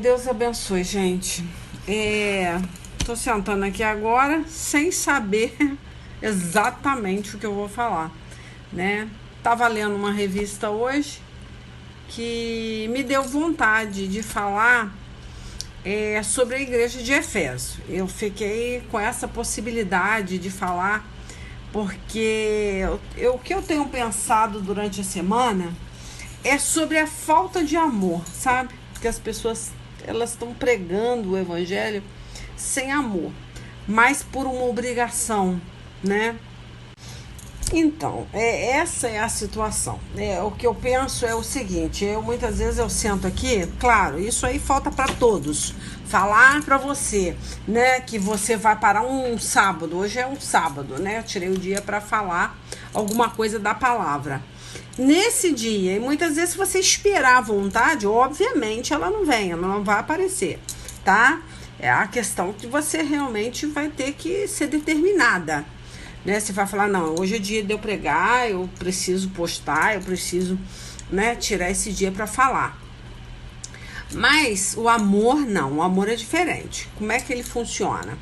Deus abençoe, gente. Tô sentando aqui agora sem saber exatamente o que eu vou falar, né? Tava lendo uma revista hoje que me deu vontade de falar sobre a igreja de Efésio. Eu fiquei com essa possibilidade de falar porque o que eu tenho pensado durante a semana é sobre a falta de amor, sabe? Porque as pessoas elas estão pregando o evangelho sem amor, mas por uma obrigação, né? Então, essa é a situação. O que eu penso é o seguinte: muitas vezes eu sento aqui, claro, isso aí falta para todos. Falar para você, né, que você vai parar um sábado. Hoje é um sábado, né? Eu tirei o dia para falar alguma coisa da palavra. Nesse dia, e muitas vezes se você esperar à vontade, obviamente ela não vem, ela não vai aparecer, tá? É a questão que você realmente vai ter que ser determinada, né? Você vai falar, não, hoje é dia de eu pregar, eu preciso postar, eu preciso, né, tirar esse dia para falar. Mas o amor não, o amor é diferente. Como é que ele funciona?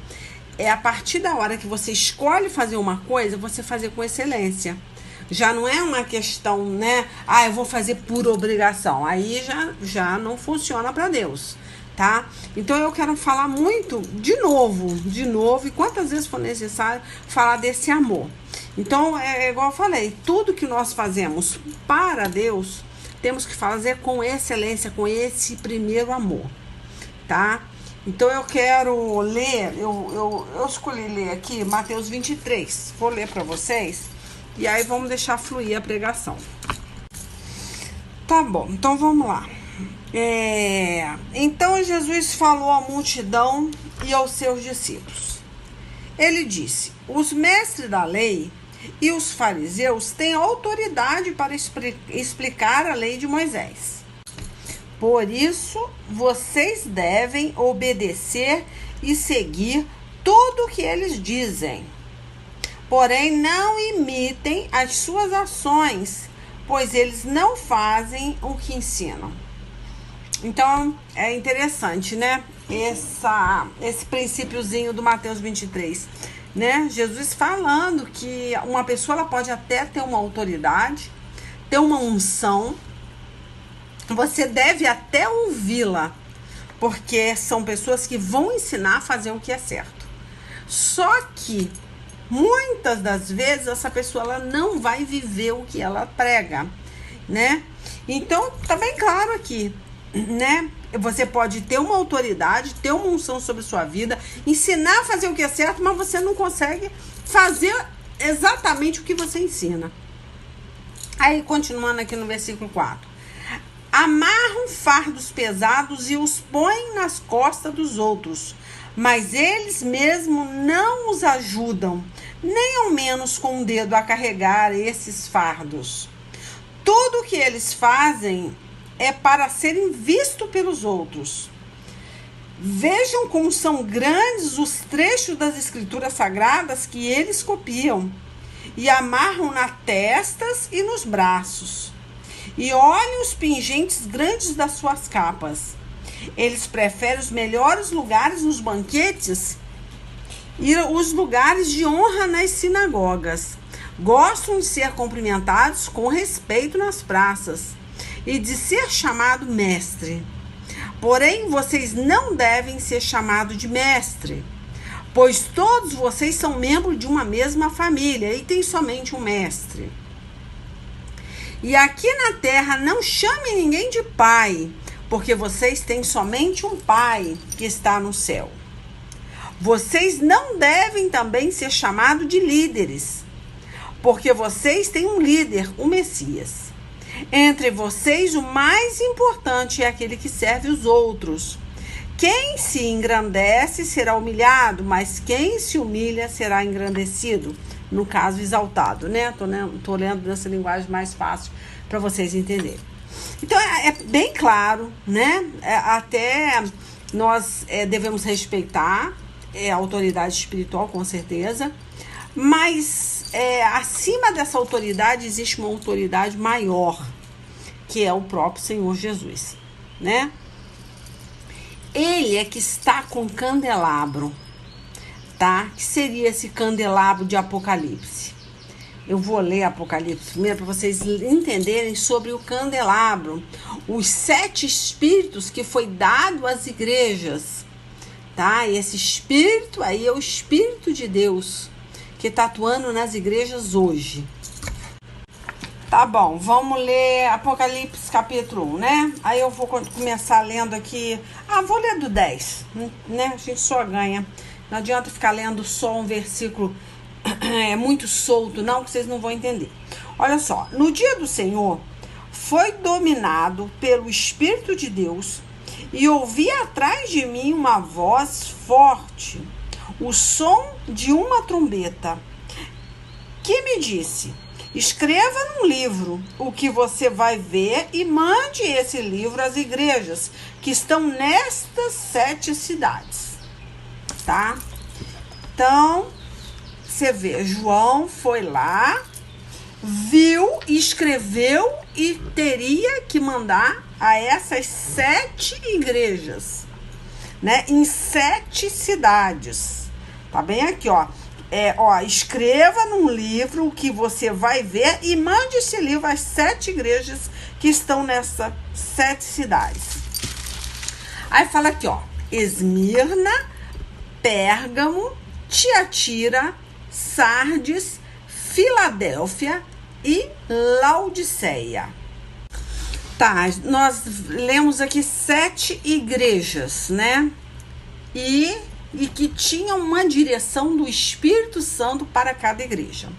É a partir da hora que você escolhe fazer uma coisa, você fazer com excelência. Já não é uma questão, né? Eu vou fazer por obrigação. Aí já não funciona para Deus, tá? Então eu quero falar muito, de novo, e quantas vezes for necessário, falar desse amor. Então, igual eu falei, tudo que nós fazemos para Deus, temos que fazer com excelência, com esse primeiro amor, tá? Então eu quero ler, eu escolhi ler aqui Mateus 23, vou ler para vocês. E aí vamos deixar fluir a pregação. Tá bom, então vamos lá. Então Jesus falou à multidão e aos seus discípulos. Ele disse: os mestres da lei e os fariseus têm autoridade para explicar a lei de Moisés. Por isso, vocês devem obedecer e seguir tudo o que eles dizem. Porém, não imitem as suas ações, pois eles não fazem o que ensinam. Então, é interessante, né? Esse princípiozinho do Mateus 23, né? Jesus falando que uma pessoa ela pode até ter uma autoridade, ter uma unção, você deve até ouvi-la, porque são pessoas que vão ensinar a fazer o que é certo. Só que muitas das vezes essa pessoa ela não vai viver o que ela prega, né? Então tá bem claro aqui, né? Você pode ter uma autoridade, ter uma unção sobre sua vida, ensinar a fazer o que é certo, mas você não consegue fazer exatamente o que você ensina. Aí continuando aqui no versículo 4. Amarram fardos pesados e os põem nas costas dos outros, mas eles mesmos não os ajudam, nem ao menos com o dedo a carregar esses fardos. Tudo o que eles fazem é para serem vistos pelos outros. Vejam como são grandes os trechos das escrituras sagradas que eles copiam e amarram nas testas e nos braços. E olhem os pingentes grandes das suas capas. Eles preferem os melhores lugares nos banquetes e os lugares de honra nas sinagogas. Gostam de ser cumprimentados com respeito nas praças e de ser chamado mestre. Porém, vocês não devem ser chamados de mestre, pois todos vocês são membros de uma mesma família e tem somente um mestre. E aqui na terra não chame ninguém de pai, porque vocês têm somente um pai que está no céu. Vocês não devem também ser chamados de líderes, porque vocês têm um líder, o Messias. Entre vocês, o mais importante é aquele que serve os outros. Quem se engrandece será humilhado, mas quem se humilha será engrandecido. No caso, exaltado, né? Tô lendo nessa linguagem mais fácil para vocês entenderem. Então, é bem claro, né? Até nós devemos respeitar a autoridade espiritual, com certeza, mas acima dessa autoridade existe uma autoridade maior, que é o próprio Senhor Jesus, né? Ele é que está com candelabro, tá? Que seria esse candelabro de Apocalipse? Eu vou ler Apocalipse primeiro para vocês entenderem sobre o candelabro, os 7 espíritos que foi dado às igrejas, tá? E esse espírito aí é o Espírito de Deus que está atuando nas igrejas hoje. Tá bom, vamos ler Apocalipse capítulo 1, né? Aí eu vou começar lendo aqui. Vou ler do 10, né? A gente só ganha. Não adianta ficar lendo só um versículo muito solto, não, que vocês não vão entender. Olha só, no dia do Senhor, foi dominado pelo Espírito de Deus e ouvi atrás de mim uma voz forte, o som de uma trombeta, que me disse: escreva num livro o que você vai ver e mande esse livro às igrejas que estão nestas 7 cidades, tá? Então, você vê, João foi lá, viu, escreveu e teria que mandar a essas 7 igrejas, né? Em 7 cidades. Tá bem aqui, ó. Escreva num livro o que você vai ver e mande esse livro às 7 igrejas que estão nessas 7 cidades. Aí fala aqui, ó. Esmirna, Pérgamo, Tiatira, Sardes, Filadélfia e Laodiceia. Tá, nós lemos aqui 7 igrejas, né? E que tinham uma direção do Espírito Santo para cada igreja.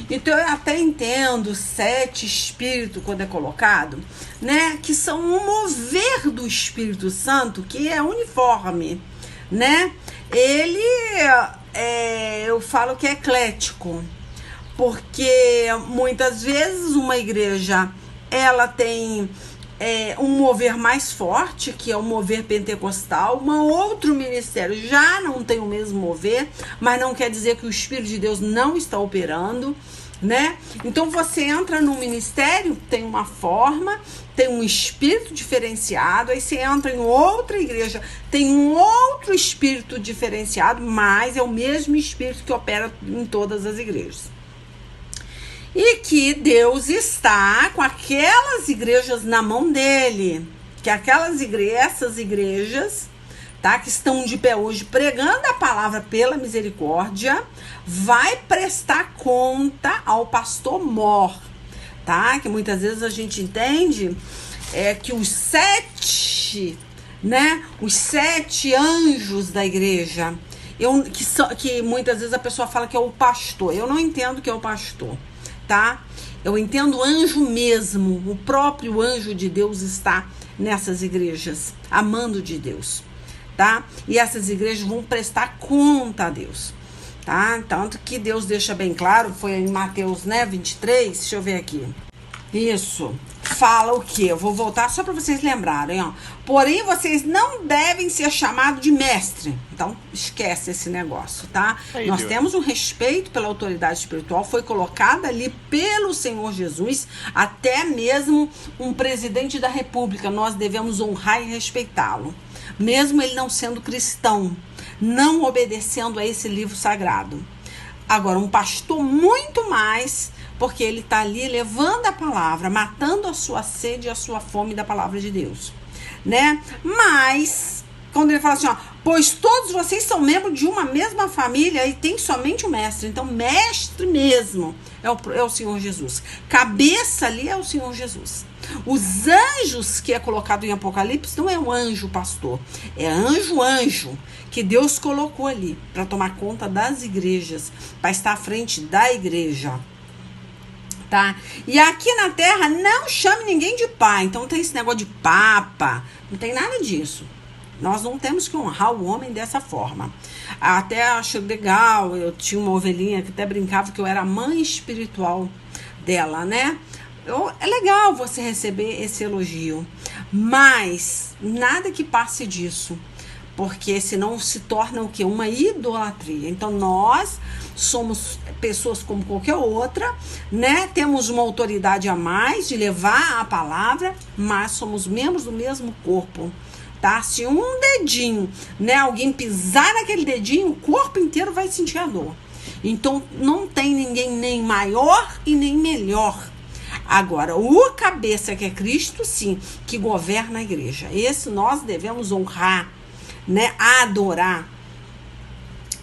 Então, eu até entendo 7 espíritos quando é colocado, né? Que são um mover do Espírito Santo que é uniforme, né? Ele, eu falo que é eclético, porque muitas vezes uma igreja, ela tem um mover mais forte, que é o mover pentecostal. Outro ministério já não tem o mesmo mover, mas não quer dizer que o Espírito de Deus não está operando, né? Então você entra num ministério, tem uma forma, tem um espírito diferenciado, aí você entra em outra igreja, tem um outro espírito diferenciado, mas é o mesmo espírito que opera em todas as igrejas. E que Deus está com aquelas igrejas na mão dele, que essas igrejas, tá, que estão de pé hoje pregando a palavra pela misericórdia, vai prestar conta ao pastor mor, tá? Que muitas vezes a gente entende que os 7, né, os 7 anjos da igreja, que muitas vezes a pessoa fala que é o pastor. Eu não entendo que é o pastor, tá? Eu entendo anjo mesmo, o próprio anjo de Deus está nessas igrejas, amando de Deus, tá? E essas igrejas vão prestar conta a Deus, tá? Tanto que Deus deixa bem claro, foi em Mateus, né, 23, deixa eu ver aqui. Isso, fala o quê? Eu vou voltar só para vocês lembrarem, ó. Porém, vocês não devem ser chamados de mestre. Então, esquece esse negócio, tá? Aí, nós Deus. temos um respeito pela autoridade espiritual, foi colocada ali pelo Senhor Jesus, até mesmo um presidente da República, nós devemos honrar e respeitá-lo, mesmo ele não sendo cristão, não obedecendo a esse livro sagrado. Agora, um pastor muito mais, porque ele está ali levando a palavra, matando a sua sede e a sua fome da palavra de Deus, né? Mas, quando ele fala assim, ó, pois todos vocês são membros de uma mesma família e tem somente o mestre. Então, mestre mesmo é o Senhor Jesus. Cabeça ali é o Senhor Jesus. Os anjos que é colocado em Apocalipse não é um anjo pastor, é anjo que Deus colocou ali para tomar conta das igrejas, para estar à frente da igreja. Tá? E aqui na terra não chame ninguém de pai. Então não tem esse negócio de papa, não tem nada disso. Nós não temos que honrar o homem dessa forma. Até acho legal, eu tinha uma ovelhinha que até brincava que eu era a mãe espiritual dela, né? É legal você receber esse elogio, mas nada que passe disso, porque senão se torna o quê? Uma idolatria. Então nós somos pessoas como qualquer outra, né? Temos uma autoridade a mais de levar a palavra, mas somos membros do mesmo corpo, tá? Se um dedinho, né, alguém pisar naquele dedinho, o corpo inteiro vai sentir a dor. Então, não tem ninguém nem maior e nem melhor. Agora, o cabeça que é Cristo, sim, que governa a igreja. Esse nós devemos honrar, né, adorar.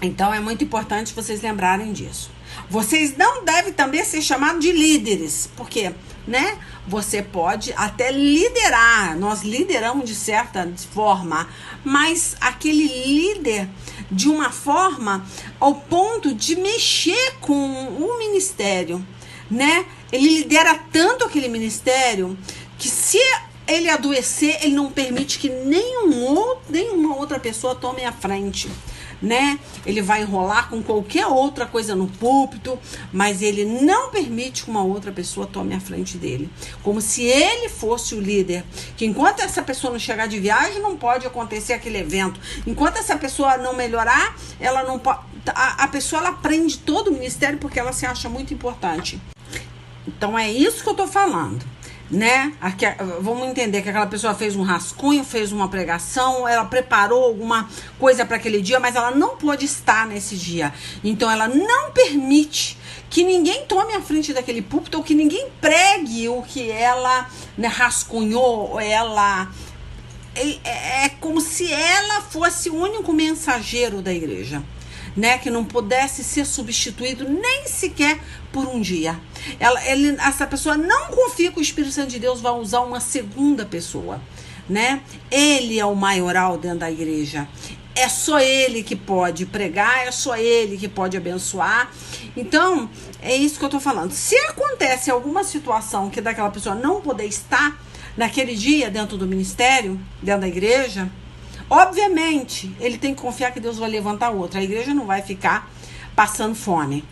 Então, é muito importante vocês lembrarem disso. Vocês não devem também ser chamados de líderes, porque, né, você pode até liderar, nós lideramos de certa forma, mas aquele líder de uma forma ao ponto de mexer com o ministério, né? Ele lidera tanto aquele ministério que se ele adoecer, ele não permite que nenhuma outra pessoa tome a frente, né? Ele vai enrolar com qualquer outra coisa no púlpito, mas ele não permite que uma outra pessoa tome a frente dele. Como se ele fosse o líder. Que enquanto essa pessoa não chegar de viagem, não pode acontecer aquele evento. Enquanto essa pessoa não melhorar, ela não pode. A pessoa, ela aprende todo o ministério porque ela se acha muito importante. Então é isso que eu tô falando, né? Aqui, vamos entender que aquela pessoa fez um rascunho, fez uma pregação, ela preparou alguma coisa para aquele dia, mas ela não pôde estar nesse dia. Então ela não permite que ninguém tome a frente daquele púlpito ou que ninguém pregue o que ela, né, rascunhou. Ela é como se ela fosse o único mensageiro da igreja, né, que não pudesse ser substituído nem sequer por um dia. Essa pessoa não confia que o Espírito Santo de Deus vai usar uma segunda pessoa, né? Ele é o maioral dentro da igreja. É só ele que pode pregar, é só ele que pode abençoar. Então, é isso que eu tô falando. Se acontece alguma situação que daquela pessoa não poder estar naquele dia dentro do ministério, dentro da igreja, obviamente, ele tem que confiar que Deus vai levantar outra. A igreja não vai ficar passando fome.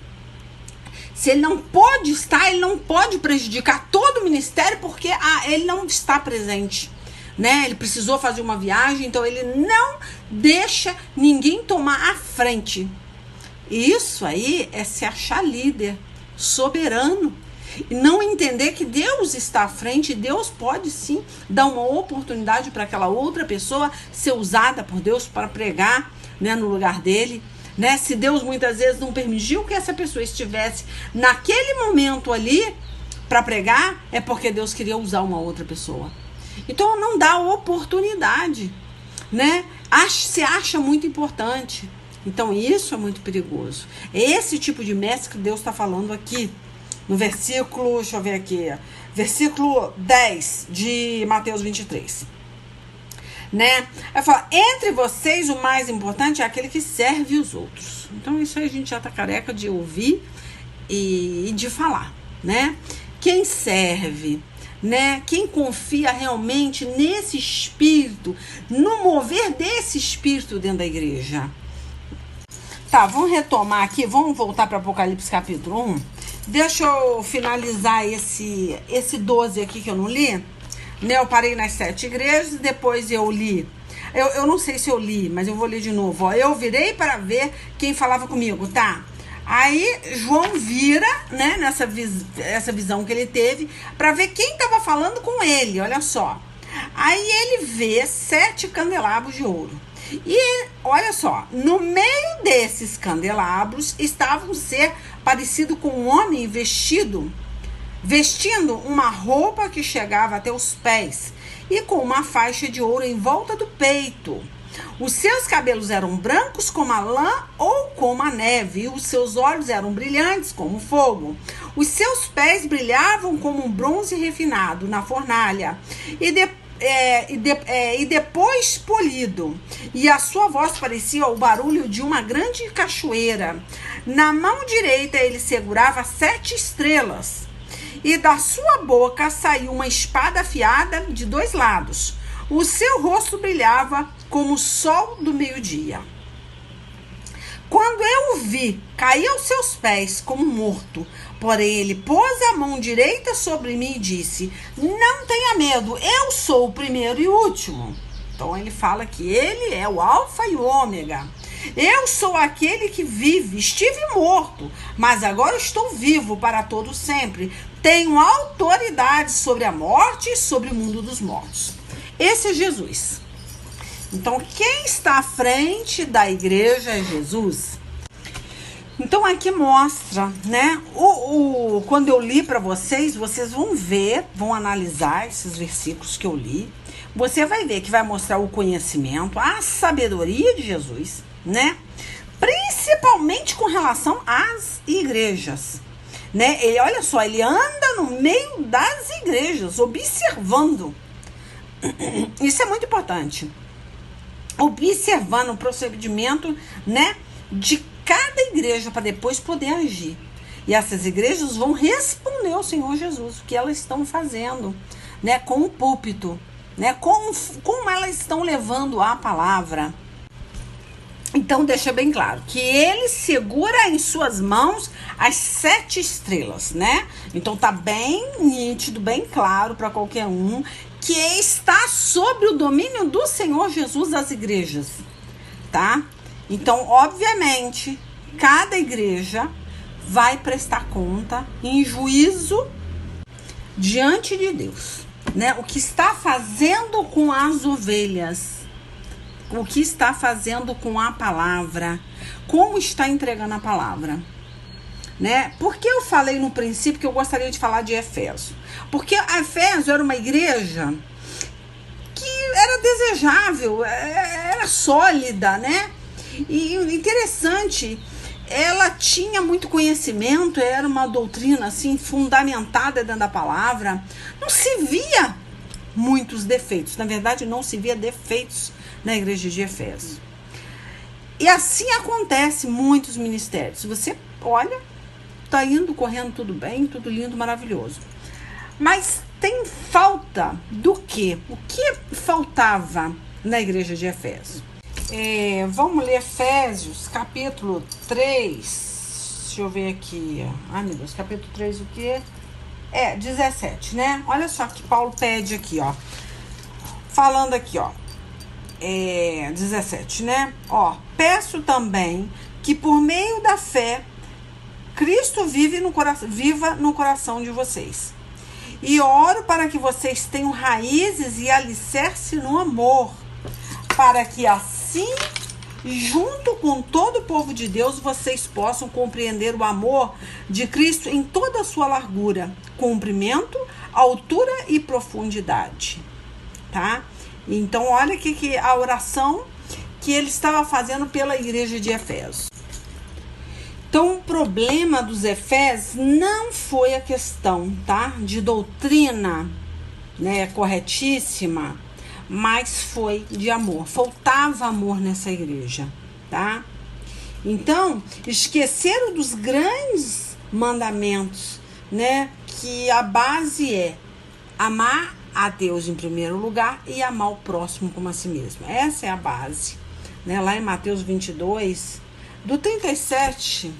Se ele não pode estar, ele não pode prejudicar todo o ministério porque ele não está presente, né? Ele precisou fazer uma viagem, então ele não deixa ninguém tomar a frente. Isso aí é se achar líder, soberano. E não entender que Deus está à frente, Deus pode sim dar uma oportunidade para aquela outra pessoa ser usada por Deus para pregar, né, no lugar dele, né? Se Deus muitas vezes não permitiu que essa pessoa estivesse naquele momento ali para pregar, é porque Deus queria usar uma outra pessoa. Então não dá oportunidade, né? Se acha muito importante. Então isso é muito perigoso. É esse tipo de mestre que Deus está falando aqui. No versículo, deixa eu ver aqui, versículo 10 de Mateus 23. Né? Ela fala, entre vocês o mais importante é aquele que serve os outros. Então isso aí a gente já tá careca de ouvir e de falar, né? Quem serve, né? Quem confia realmente nesse espírito, no mover desse espírito dentro da igreja. Tá, vamos retomar aqui, vamos voltar para Apocalipse capítulo 1. Deixa eu finalizar esse 12 aqui que eu não li. Né, eu parei nas 7 igrejas, depois eu li. Eu não sei se eu li, mas eu vou ler de novo. Ó. Eu virei para ver quem falava comigo, tá? Aí João vira, né, essa visão que ele teve, para ver quem estava falando com ele, olha só. Aí ele vê 7 candelabros de ouro. E olha só, no meio desses candelabros estava um ser parecido com um homem vestindo uma roupa que chegava até os pés e com uma faixa de ouro em volta do peito. Os seus cabelos eram brancos como a lã ou como a neve, e os seus olhos eram brilhantes como fogo. Os seus pés brilhavam como um bronze refinado na fornalha e depois polido, e a sua voz parecia o barulho de uma grande cachoeira. Na mão direita ele segurava 7 estrelas, e da sua boca saiu uma espada afiada de 2 lados. O seu rosto brilhava como o sol do meio-dia. Quando eu o vi, caí aos seus pés como morto. Porém, ele pôs a mão direita sobre mim e disse, não tenha medo, eu sou o primeiro e o último. Então, ele fala que ele é o alfa e o ômega. Eu sou aquele que vive, estive morto, mas agora estou vivo para todo sempre. Tenho autoridade sobre a morte e sobre o mundo dos mortos. Esse é Jesus. Então, quem está à frente da igreja é Jesus. Então, aqui mostra, né? Quando eu li para vocês, vocês vão ver, vão analisar esses versículos que eu li. Você vai ver que vai mostrar o conhecimento, a sabedoria de Jesus, né? Principalmente com relação às igrejas, né? Olha só, ele anda no meio das igrejas, observando. Isso é muito importante. Observando o procedimento, né, de cada igreja para depois poder agir. E essas igrejas vão responder ao Senhor Jesus o que elas estão fazendo, né, com o púlpito, né, como elas estão levando a palavra. Então deixa bem claro que ele segura em suas mãos as 7 estrelas, né? Então tá bem nítido, bem claro para qualquer um que está sob o domínio do Senhor Jesus das igrejas, tá? Então, obviamente, cada igreja vai prestar conta em juízo diante de Deus, né? O que está fazendo com as ovelhas, o que está fazendo com a palavra, como está entregando a palavra, né? Por que eu falei no princípio que eu gostaria de falar de Éfeso? Porque a Éfeso era uma igreja que era desejável, era sólida, né? E interessante, ela tinha muito conhecimento, era uma doutrina assim fundamentada dentro da palavra. Não se via muitos defeitos, na verdade não se via defeitos na igreja de Éfeso. E assim acontece muitos ministérios. Você olha, tá indo, correndo tudo bem, tudo lindo, maravilhoso. Mas tem falta do quê? O que faltava na igreja de Éfeso? Vamos ler Efésios, capítulo 3. Deixa eu ver aqui. Ai, meu Deus, capítulo 3 o quê? 17, né? Olha só que Paulo pede aqui, ó. Falando aqui, ó. 17, né? Ó, peço também que por meio da fé Cristo viva no coração de vocês. E oro para que vocês tenham raízes e alicerce no amor, para que assim, junto com todo o povo de Deus, vocês possam compreender o amor de Cristo em toda a sua largura, comprimento, altura e profundidade, tá? Então, olha que a oração que ele estava fazendo pela igreja de Éfeso. Então, o problema dos Efésios não foi a questão, tá, de doutrina, né, corretíssima, mas foi de amor. Faltava amor nessa igreja, tá? Então, esqueceram dos grandes mandamentos, né, que a base é amar a Deus em primeiro lugar e amar o próximo como a si mesmo. Essa é a base, né? Lá em Mateus 22, do 37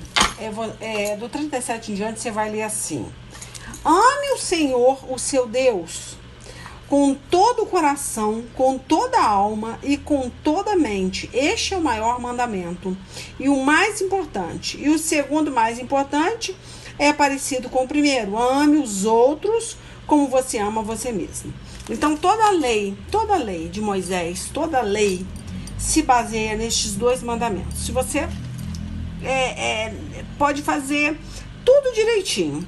em diante, você vai ler assim: ame o Senhor, o seu Deus, com todo o coração, com toda a alma e com toda a mente. Este é o maior mandamento e o mais importante. E o segundo mais importante é parecido com o primeiro: ame os outros como você ama você mesmo. Então, toda a lei de Moisés, toda a lei se baseia nestes 2 mandamentos. Se você pode fazer tudo direitinho,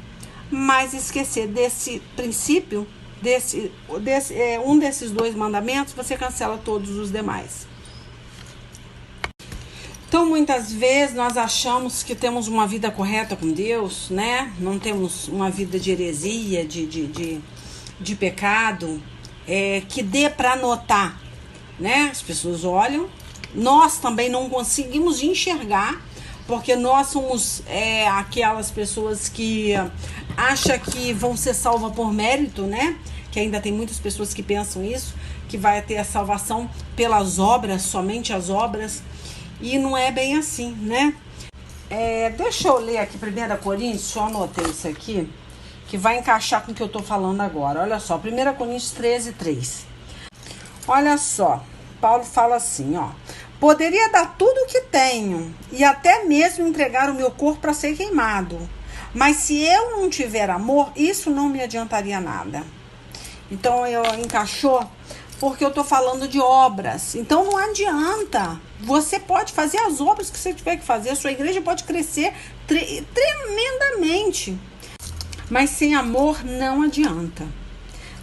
mas esquecer desse princípio, um desses 2 mandamentos, você cancela todos os demais. Então, muitas vezes, nós achamos que temos uma vida correta com Deus, né? Não temos uma vida de heresia, de pecado, que dê para notar, né? As pessoas olham, nós também não conseguimos enxergar, porque nós somos aquelas pessoas que acham que vão ser salvas por mérito, né? Que ainda tem muitas pessoas que pensam isso, que vai ter a salvação pelas obras, somente as obras. E não é bem assim, né? Deixa eu ler aqui 1 Coríntios, eu anotei isso aqui, que vai encaixar com o que eu tô falando agora. Olha só, 1 Coríntios 13, 3. Olha só, Paulo fala assim, ó: poderia dar tudo o que tenho e até mesmo entregar o meu corpo para ser queimado, mas se eu não tiver amor, isso não me adiantaria nada. Então, encaixou porque eu estou falando de obras. Então não adianta. Você pode fazer as obras que você tiver que fazer. A sua igreja pode crescer tremendamente. Mas sem amor não adianta.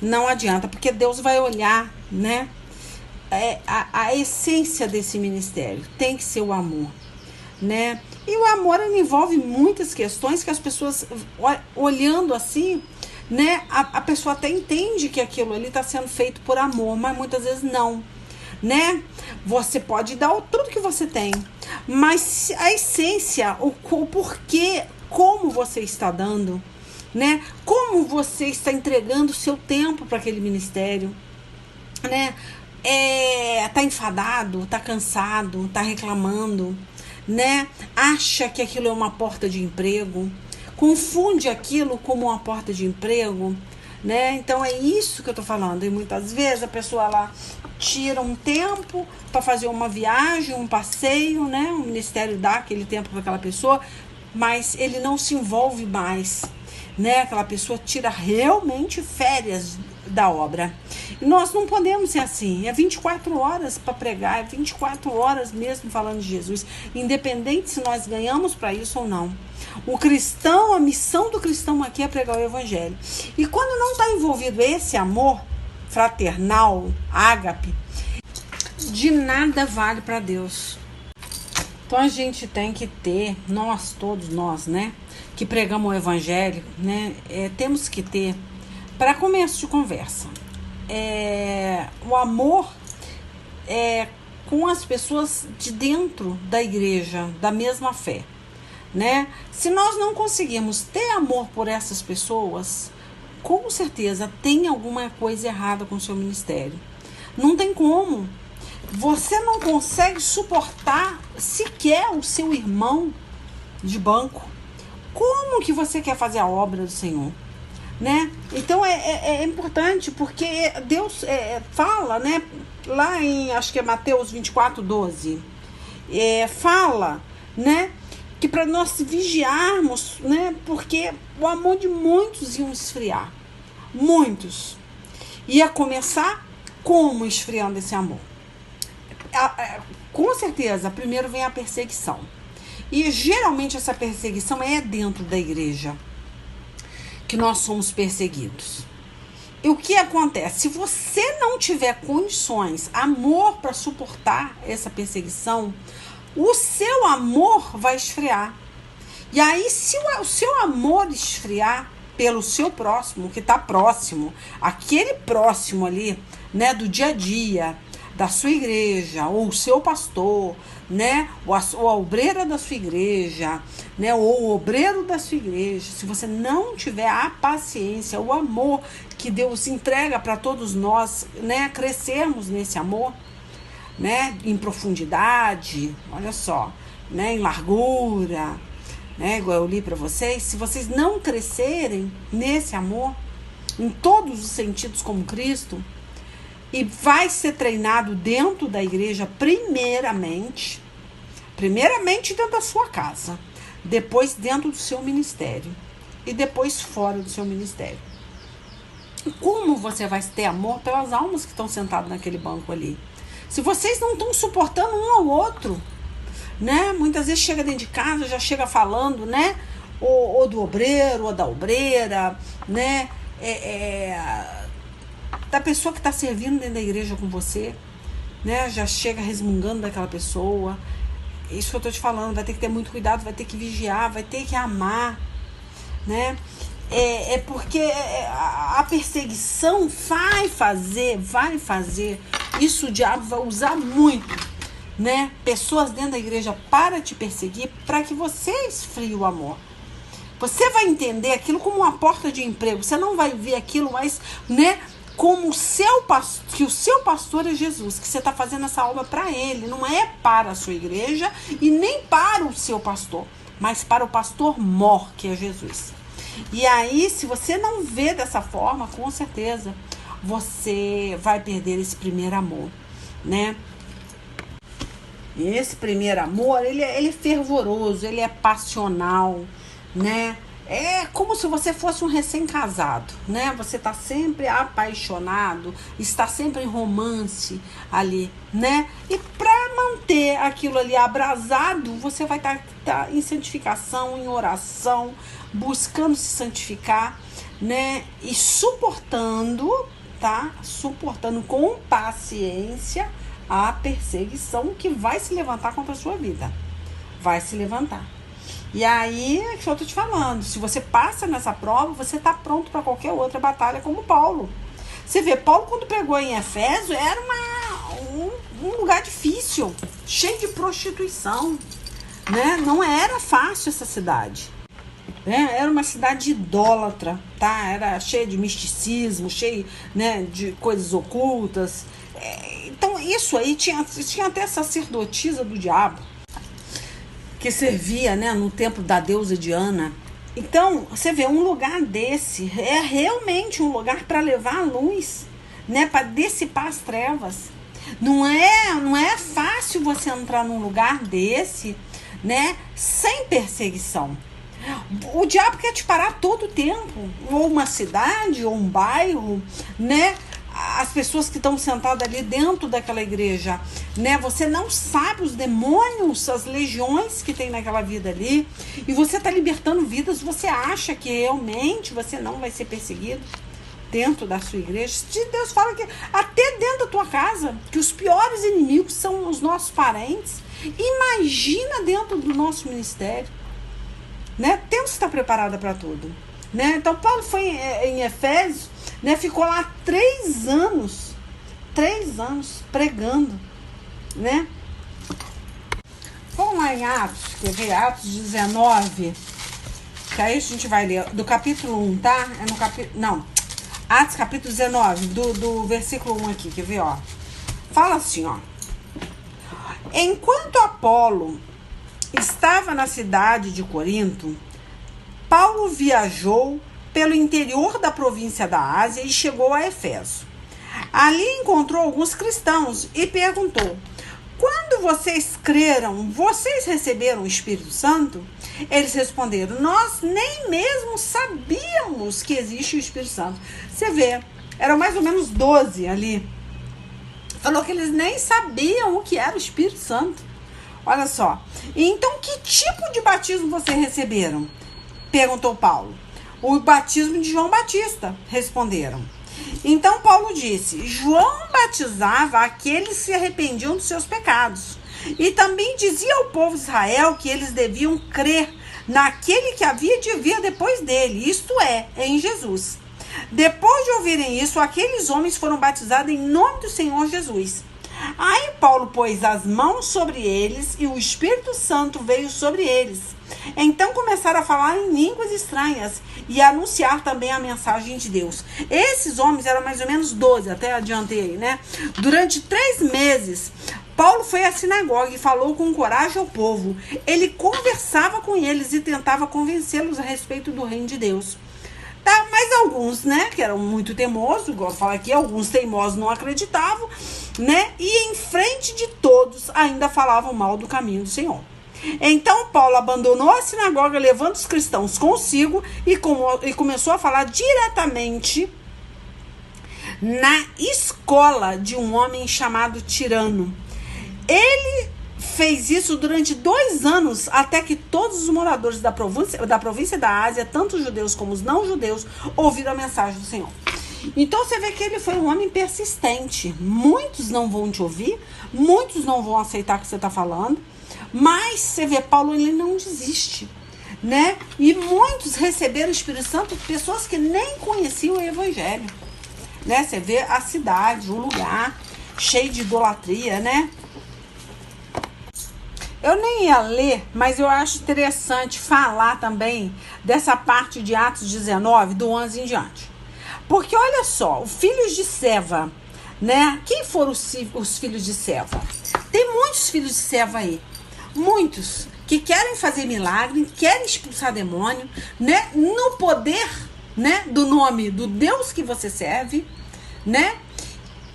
Não adianta, porque Deus vai olhar, né? A essência desse ministério tem que ser o amor, né? E o amor, ele envolve muitas questões que as pessoas, olhando assim, né? A pessoa até entende que aquilo ali está sendo feito por amor, mas muitas vezes não, né? Você pode dar tudo que você tem, mas a essência, o porquê, como você está dando, né? Como você está entregando o seu tempo para aquele ministério, né? Tá enfadado, tá cansado, tá reclamando, né? Acha que aquilo é uma porta de emprego, confunde aquilo como uma porta de emprego, né? Então é isso que eu tô falando. E muitas vezes a pessoa lá tira um tempo para fazer uma viagem, um passeio, né? O ministério dá aquele tempo para aquela pessoa, mas ele não se envolve mais, né? Aquela pessoa tira realmente férias da obra. E nós não podemos ser assim. É 24 horas para pregar, é 24 horas mesmo falando de Jesus, independente se nós ganhamos para isso ou não. O cristão, a missão do cristão aqui é pregar o evangelho. E quando não está envolvido esse amor fraternal, ágape, de nada vale para Deus. Então a gente tem que ter, todos nós, né, que pregamos o evangelho, né, temos que ter, para começo de conversa, o amor com as pessoas de dentro da igreja, da mesma fé, né? Se nós não conseguirmos ter amor por essas pessoas, com certeza tem alguma coisa errada com o seu ministério. Não tem como. Você não consegue suportar sequer o seu irmão de banco. Como que você quer fazer a obra do Senhor? Né? Então é importante, porque Deus fala, né, lá em, acho que é Mateus 24:12, fala, né, que para nós vigiarmos, né, porque o amor de muitos ia esfriar, muitos, ia começar como esfriando esse amor. Com certeza, primeiro vem a perseguição, e geralmente essa perseguição é dentro da igreja que nós somos perseguidos. E o que acontece? Se você não tiver condições, amor para suportar essa perseguição, o seu amor vai esfriar. E aí, se o seu amor esfriar pelo seu próximo, que está próximo, aquele próximo ali, né, do dia a dia, da sua igreja, ou o seu pastor, né, ou a obreira da sua igreja, né, ou o obreiro da sua igreja, se você não tiver a paciência, o amor que Deus entrega para todos nós, né, crescermos nesse amor, né, em profundidade, olha só, né, em largura, né, igual eu li para vocês, se vocês não crescerem nesse amor, em todos os sentidos como Cristo, e vai ser treinado dentro da igreja primeiramente dentro da sua casa, depois dentro do seu ministério e depois fora do seu ministério. E como você vai ter amor pelas almas que estão sentadas naquele banco ali? Se vocês não estão suportando um ao outro, né? Muitas vezes chega dentro de casa, já chega falando, né? Ou do obreiro, ou da obreira, né? Da pessoa que está servindo dentro da igreja com você, né? Já chega resmungando daquela pessoa. Isso que eu estou te falando, vai ter que ter muito cuidado, vai ter que vigiar, vai ter que amar, né? Porque a perseguição vai fazer, isso o diabo vai usar muito, né? Pessoas dentro da igreja para te perseguir, para que você esfrie o amor. Você vai entender aquilo como uma porta de emprego, você não vai ver aquilo mais, né, como que o seu pastor é Jesus, que você está fazendo essa obra para ele, não é para a sua igreja e nem para o seu pastor, mas para o pastor mor, que é Jesus. E aí, se você não vê dessa forma, com certeza você vai perder esse primeiro amor, né? E esse primeiro amor, ele é fervoroso, ele é passional, né? É como se você fosse um recém-casado, né? Você está sempre apaixonado, está sempre em romance ali, né? E para manter aquilo ali abrasado, você vai estar em santificação, em oração, buscando se santificar, né? E suportando, tá? Suportando com paciência a perseguição que vai se levantar contra a sua vida. Vai se levantar. E aí, é que eu tô te falando, se você passa nessa prova, você tá pronto para qualquer outra batalha, como Paulo. Você vê, Paulo quando pregou em Efésio, era um lugar difícil, cheio de prostituição, né? Não era fácil essa cidade. Né? Era uma cidade idólatra, tá? Era cheia de misticismo, cheia, né, de coisas ocultas. Então, isso aí tinha até sacerdotisa do diabo, que servia, né, no templo da deusa Diana. Então, você vê, um lugar desse é realmente um lugar para levar a luz, né, para dissipar as trevas. Não é fácil você entrar num lugar desse, né, sem perseguição. O diabo quer te parar todo o tempo, ou uma cidade, ou um bairro, né? As pessoas que estão sentadas ali dentro daquela igreja, né? Você não sabe os demônios, as legiões que tem naquela vida ali, e você está libertando vidas. Você acha que realmente você não vai ser perseguido dentro da sua igreja? Deus fala que até dentro da tua casa, que os piores inimigos são os nossos parentes. Imagina dentro do nosso ministério, né? Temos que estar preparada para tudo, né? Então Paulo foi em Efésios, né? Ficou lá 3 anos pregando, né? Vamos lá em Atos, quer ver? Atos 19, que aí a gente vai ler do capítulo 1, tá? É no capítulo, não, Atos capítulo 19, do versículo 1 aqui, quer ver, ó? Fala assim, ó: enquanto Apolo estava na cidade de Corinto, Paulo viajou pelo interior da província da Ásia e chegou a Éfeso. Ali encontrou alguns cristãos e perguntou: quando vocês creram, vocês receberam o Espírito Santo? Eles responderam: nós nem mesmo sabíamos que existe o Espírito Santo. Você vê, eram mais ou menos 12 ali. Falou que eles nem sabiam o que era o Espírito Santo. Olha só. Então, que tipo de batismo vocês receberam? Perguntou Paulo. O batismo de João Batista, responderam. Então Paulo disse: João batizava aqueles que se arrependiam dos seus pecados. E também dizia ao povo de Israel que eles deviam crer naquele que havia de vir depois dele, isto é, em Jesus. Depois de ouvirem isso, aqueles homens foram batizados em nome do Senhor Jesus. Aí Paulo pôs as mãos sobre eles e o Espírito Santo veio sobre eles. Então começaram a falar em línguas estranhas e a anunciar também a mensagem de Deus. Esses homens eram mais ou menos 12, até adiantei aí, né? Durante 3 meses, Paulo foi à sinagoga e falou com coragem ao povo. Ele conversava com eles e tentava convencê-los a respeito do reino de Deus. Tá, mas alguns, né, que eram muito teimosos, igual fala aqui, alguns teimosos não acreditavam, né, e em frente de todos ainda falavam mal do caminho do Senhor. Então Paulo abandonou a sinagoga, levando os cristãos consigo e começou a falar diretamente na escola de um homem chamado Tirano. Ele fez isso durante 2 anos, até que todos os moradores da província da Ásia, tanto os judeus como os não judeus, ouviram a mensagem do Senhor. Então você vê que ele foi um homem persistente. Muitos não vão te ouvir, muitos não vão aceitar o que você está falando, mas você vê, Paulo, ele não desiste, né? E muitos receberam o Espírito Santo, pessoas que nem conheciam o Evangelho, né? Você vê a cidade, o lugar cheio de idolatria, né? Eu nem ia ler, mas eu acho interessante falar também dessa parte de Atos 19, do 11 em diante. Porque olha só, os filhos de Seva, né? Quem foram os filhos de Seva? Tem muitos filhos de Seva aí. Muitos que querem fazer milagre, querem expulsar demônio, né? No poder, né? Do nome do Deus que você serve, né?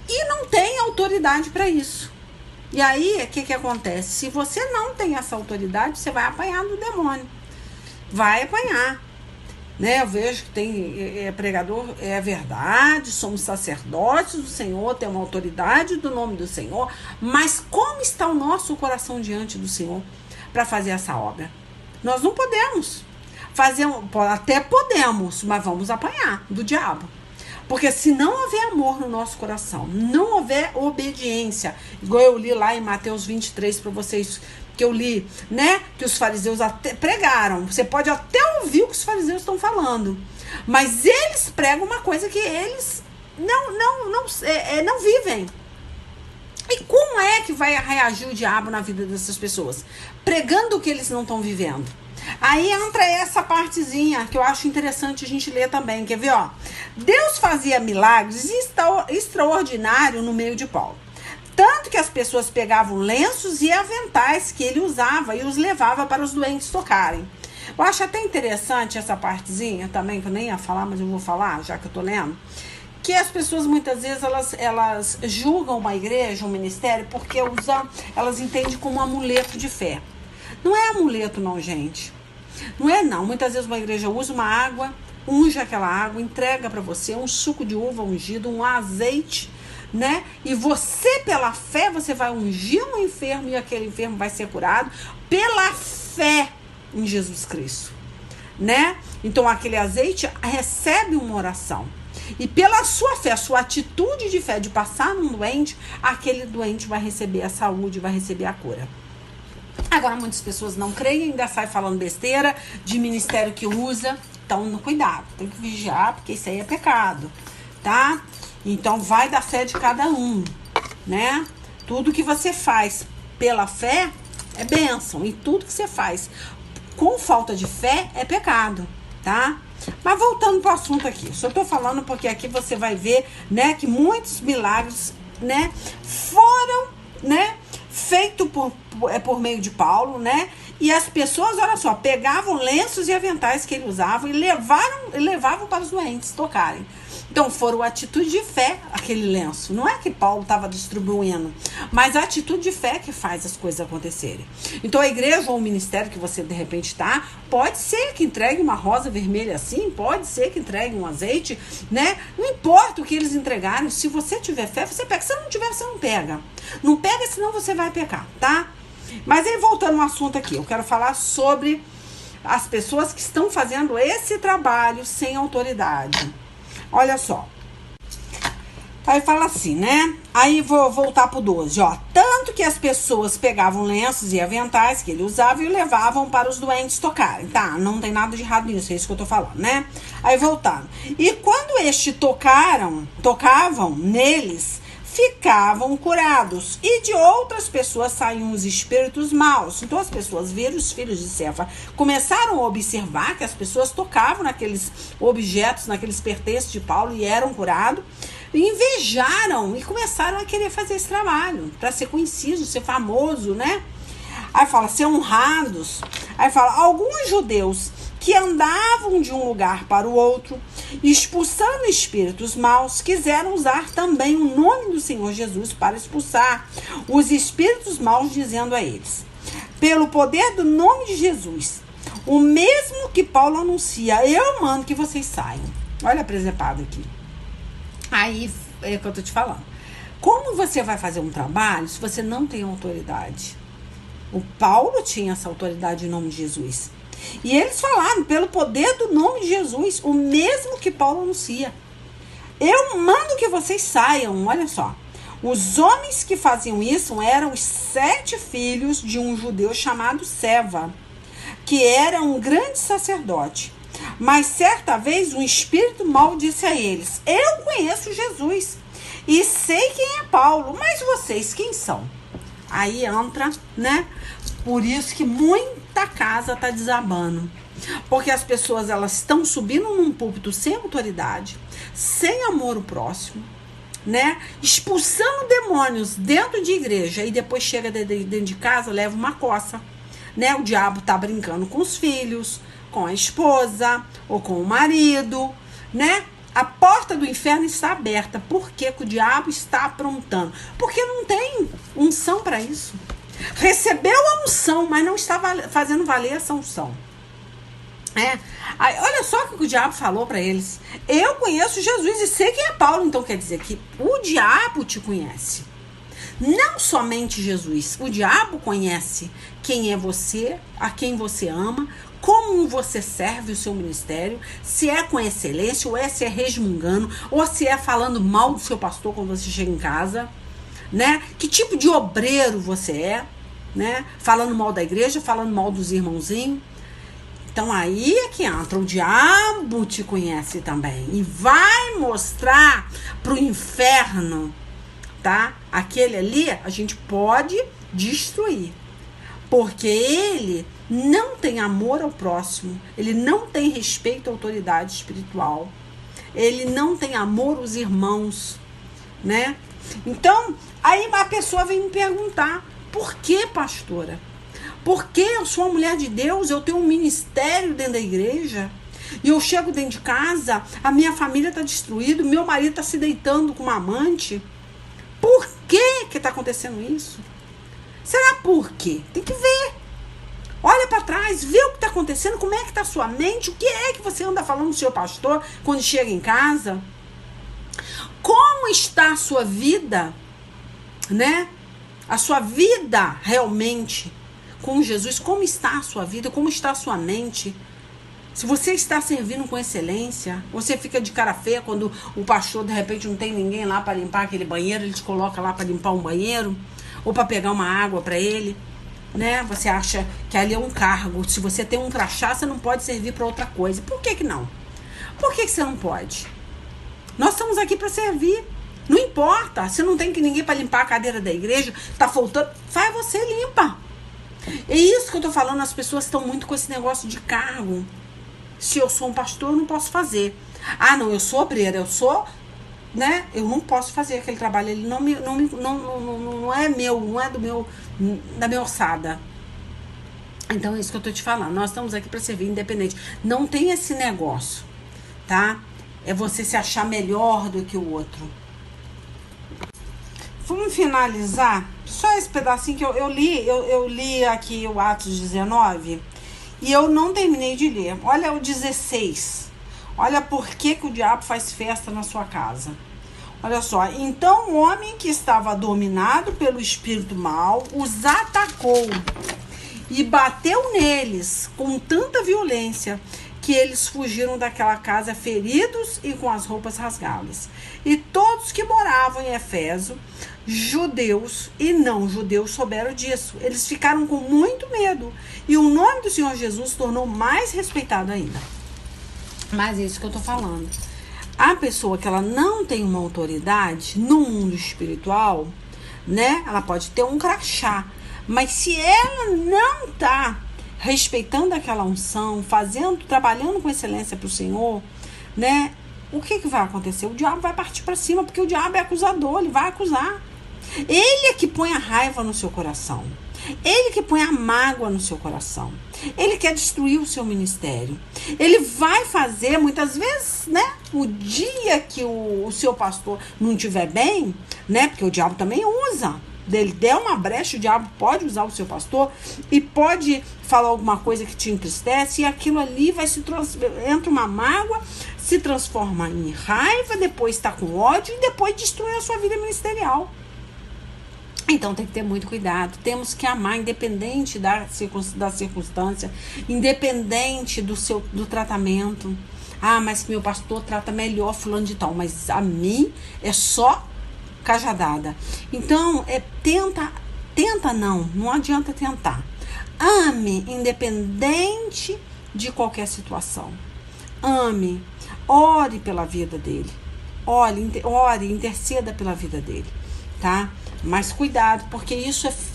E não tem autoridade para isso. E aí, o que acontece? Se você não tem essa autoridade, você vai apanhar do demônio. Vai apanhar. né? Eu vejo que tem pregador, é verdade, somos sacerdotes do Senhor, tem uma autoridade do nome do Senhor, mas como está o nosso coração diante do Senhor para fazer essa obra? Nós não podemos fazer, até podemos, mas vamos apanhar do diabo. Porque se não houver amor no nosso coração, não houver obediência, igual eu li lá em Mateus 23 para vocês, que eu li, né? Que os fariseus até pregaram. Você pode até ouvir o que os fariseus estão falando, mas eles pregam uma coisa que eles não vivem. E como é que vai reagir o diabo na vida dessas pessoas? Pregando o que eles não estão vivendo. Aí entra essa partezinha que eu acho interessante a gente ler também. Quer ver, ó? Deus fazia milagres extraordinários no meio de Paulo. Tanto que as pessoas pegavam lenços e aventais que ele usava e os levava para os doentes tocarem. Eu acho até interessante essa partezinha também, que eu nem ia falar, mas eu vou falar, já que eu tô lendo. Que as pessoas muitas vezes elas julgam uma igreja, um ministério, porque elas entendem como um amuleto de fé. Não é amuleto não, gente. Não é não. Muitas vezes uma igreja usa uma água, unge aquela água, entrega para você um suco de uva ungido, um azeite, né? E você, pela fé, você vai ungir um enfermo e aquele enfermo vai ser curado pela fé em Jesus Cristo, né? Então aquele azeite recebe uma oração. E pela sua fé, sua atitude de fé de passar num doente, aquele doente vai receber a saúde, vai receber a cura. Agora, muitas pessoas não creem, ainda saem falando besteira de ministério que usa. Então, cuidado, tem que vigiar, porque isso aí é pecado, tá? Então, vai da fé de cada um, né? Tudo que você faz pela fé é bênção. E tudo que você faz com falta de fé é pecado, tá? Mas voltando para o assunto aqui. Só tô falando porque aqui você vai ver, né, que muitos milagres, né, foram, né, feitos por meio de Paulo, né? E as pessoas, olha só, pegavam lenços e aventais que ele usava e levavam para os doentes tocarem. Então, foram atitude de fé, aquele lenço. Não é que Paulo estava distribuindo, mas a atitude de fé que faz as coisas acontecerem. Então, a igreja ou o ministério que você, de repente, está, pode ser que entregue uma rosa vermelha assim, pode ser que entregue um azeite, né? Não importa o que eles entregarem, se você tiver fé, você pega. Se não tiver, você não pega. Não pega, senão você vai pecar, tá? Mas aí, voltando ao assunto aqui, eu quero falar sobre as pessoas que estão fazendo esse trabalho sem autoridade. Olha só. Aí fala assim, né? Aí vou voltar pro 12, ó. Tanto que as pessoas pegavam lenços e aventais que ele usava e levavam para os doentes tocarem. Tá, não tem nada de errado nisso, é isso que eu tô falando, né? Aí voltando. E quando estes tocavam neles, ficavam curados. E de outras pessoas saíam os espíritos maus. Então as pessoas viram os filhos de Cefa, começaram a observar que as pessoas tocavam naqueles objetos, naqueles pertences de Paulo e eram curados. E invejaram e começaram a querer fazer esse trabalho para ser conhecido, ser famoso, né? Aí fala, ser honrados. Aí fala, alguns judeus que andavam de um lugar para o outro, expulsando espíritos maus, quiseram usar também o nome do Senhor Jesus para expulsar os espíritos maus, dizendo a eles, pelo poder do nome de Jesus, o mesmo que Paulo anuncia, eu mando que vocês saiam. Olha a presepada aqui. Aí é o que eu tô te falando. Como você vai fazer um trabalho se você não tem autoridade? O Paulo tinha essa autoridade em nome de Jesus. E eles falaram, pelo poder do nome de Jesus, o mesmo que Paulo anuncia. Eu mando que vocês saiam, olha só. Os homens que faziam isso eram os 7 filhos de um judeu chamado Seva, que era um grande sacerdote. Mas certa vez um espírito mau disse a eles, eu conheço Jesus e sei quem é Paulo, mas vocês quem são? Aí entra, né? Por isso que muita casa tá desabando. Porque as pessoas, elas estão subindo num púlpito sem autoridade, sem amor ao próximo, né? Expulsando demônios dentro de igreja e depois chega dentro de casa, leva uma coça, né? O diabo tá brincando com os filhos, com a esposa ou com o marido, né? A porta do inferno está aberta. Por que que o diabo está aprontando? Porque não tem unção para isso. Recebeu a unção, mas não está fazendo valer essa unção. Aí, olha só o que o diabo falou para eles. Eu conheço Jesus e sei quem é Paulo. Então quer dizer que o diabo te conhece. Não somente Jesus. O diabo conhece quem é você, a quem você ama, como você serve o seu ministério, se é com excelência, ou se é resmungando, ou se é falando mal do seu pastor quando você chega em casa, né? Que tipo de obreiro você é, né? Falando mal da igreja, falando mal dos irmãozinhos. Então aí é que entra, o diabo te conhece também e vai mostrar pro inferno, tá? Aquele ali a gente pode destruir, porque ele não tem amor ao próximo, ele não tem respeito à autoridade espiritual, ele não tem amor aos irmãos, né? Então, aí a pessoa vem me perguntar, por que, pastora? Porque eu sou uma mulher de Deus, eu tenho um ministério dentro da igreja, e eu chego dentro de casa, a minha família está destruída, meu marido está se deitando com uma amante. Por que está acontecendo isso? Será por quê? Tem que ver. Olha para trás, vê o que está acontecendo, como é que está a sua mente, o que é que você anda falando do seu pastor quando chega em casa. Como está a sua vida, né? A sua vida realmente com Jesus, como está a sua vida, como está a sua mente. Se você está servindo com excelência, você fica de cara feia quando o pastor de repente não tem ninguém lá para limpar aquele banheiro, ele te coloca lá para limpar um banheiro, ou para pegar uma água para ele, né? Você acha que ali é um cargo, se você tem um crachá, você não pode servir para outra coisa. Por que que não? Por que que você não pode? Nós estamos aqui para servir. Não importa, se não tem ninguém para limpar a cadeira da igreja, tá faltando, vai você limpa. É isso que eu tô falando, as pessoas estão muito com esse negócio de cargo. Se eu sou um pastor, eu não posso fazer. Ah, não, eu sou obreira, eu sou, né? Eu não posso fazer aquele trabalho, ele não é meu, não é da minha ossada. Então é isso que eu tô te falando. Nós estamos aqui para servir independente. Não tem esse negócio, tá? É você se achar melhor do que o outro. Vamos finalizar só esse pedacinho que eu li aqui o Atos 19 e eu não terminei de ler. Olha o 16. Olha por que o diabo faz festa na sua casa. Olha só. Então o homem que estava dominado pelo espírito mau os atacou e bateu neles com tanta violência que eles fugiram daquela casa feridos e com as roupas rasgadas. E todos que moravam em Éfeso, judeus e não judeus, souberam disso. Eles ficaram com muito medo. E o nome do Senhor Jesus se tornou mais respeitado ainda. Mas é isso que eu tô falando. A pessoa que ela não tem uma autoridade no mundo espiritual, né? Ela pode ter um crachá. Mas se ela não tá respeitando aquela unção, trabalhando com excelência para o Senhor, né? O que vai acontecer? O diabo vai partir para cima, porque o diabo é acusador, ele vai acusar. Ele é que põe a raiva no seu coração. Ele que põe a mágoa no seu coração. Ele quer destruir o seu ministério. Ele vai fazer, muitas vezes, né? O dia que o seu pastor não estiver bem, né? Porque o diabo também usa. Ele der uma brecha, o diabo pode usar o seu pastor e pode falar alguma coisa que te entristece e aquilo ali entra uma mágoa, se transforma em raiva, depois está com ódio e depois destrói a sua vida ministerial. Então tem que ter muito cuidado. Temos que amar independente da circunstância, independente do tratamento. Ah, mas meu pastor trata melhor fulano de tal, mas a mim é só cajadada. Então, não adianta tentar. Ame independente de qualquer situação. Ame, ore pela vida dele. Ore, interceda pela vida dele, tá? Mas cuidado, porque